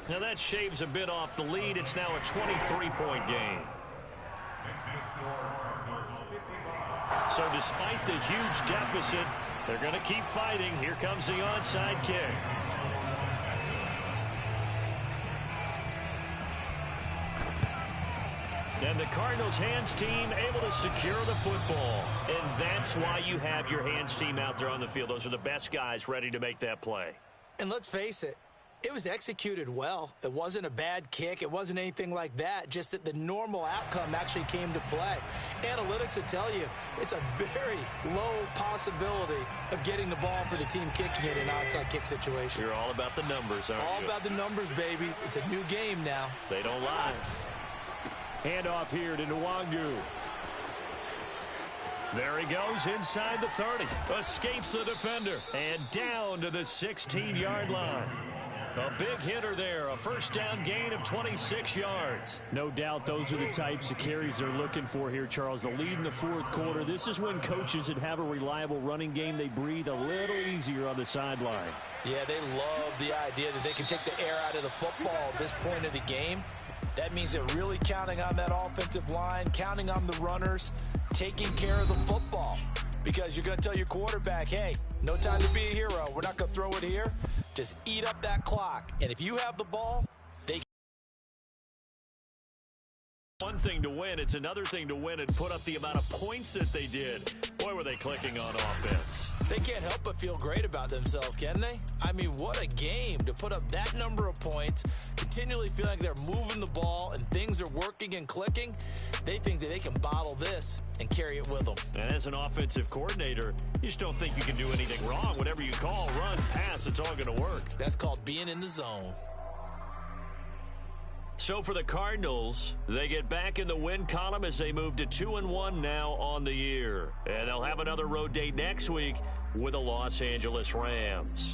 Speaker 1: Now that shaves a bit off the lead. It's now a 23-point game. So despite the huge deficit, they're going to keep fighting. Here comes the onside kick. And the Cardinals hands team able to secure the football. And that's why you have your hands team out there on the field. Those are the best guys ready to make that play.
Speaker 2: And let's face it, it was executed well. It wasn't a bad kick. It wasn't anything like that. Just that the normal outcome actually came to play. Analytics will tell you it's a very low possibility of getting the ball for the team kicking it in an onside kick situation.
Speaker 1: You're all about the numbers, aren't you?
Speaker 2: All about the numbers, baby. It's a new game now.
Speaker 1: They don't lie.
Speaker 5: Handoff here to Nwangu.
Speaker 1: There he goes inside the 30. Escapes the defender. And down to the 16-yard line. A big hitter there. A first down gain of 26 yards.
Speaker 5: No doubt those are the types of carries they're looking for here, Charles. The lead in the fourth quarter. This is when coaches that have a reliable running game, they breathe a little easier on the sideline.
Speaker 2: Yeah, they love the idea that they can take the air out of the football at this point of the game. That means they're really counting on that offensive line, counting on the runners, taking care of the football. Because you're going to tell your quarterback, hey, no time to be a hero. We're not going to throw it here. Just eat up that clock. And if you have the ball, they can.
Speaker 1: One thing to win, it's another thing to win and put up the amount of points that they did. Boy, were they clicking on offense.
Speaker 2: They can't help but feel great about themselves, can they? I mean, what a game to put up that number of points, continually feel like they're moving the ball and things are working and clicking. They think that they can bottle this and carry it with them.
Speaker 1: And as an offensive coordinator, you just don't think you can do anything wrong. Whatever you call, run, pass, it's all going to work.
Speaker 2: That's called being in the zone.
Speaker 1: So for the Cardinals, they get back in the win column as they move to 2-1 now on the year. And they'll have another road date next week with the Los Angeles Rams.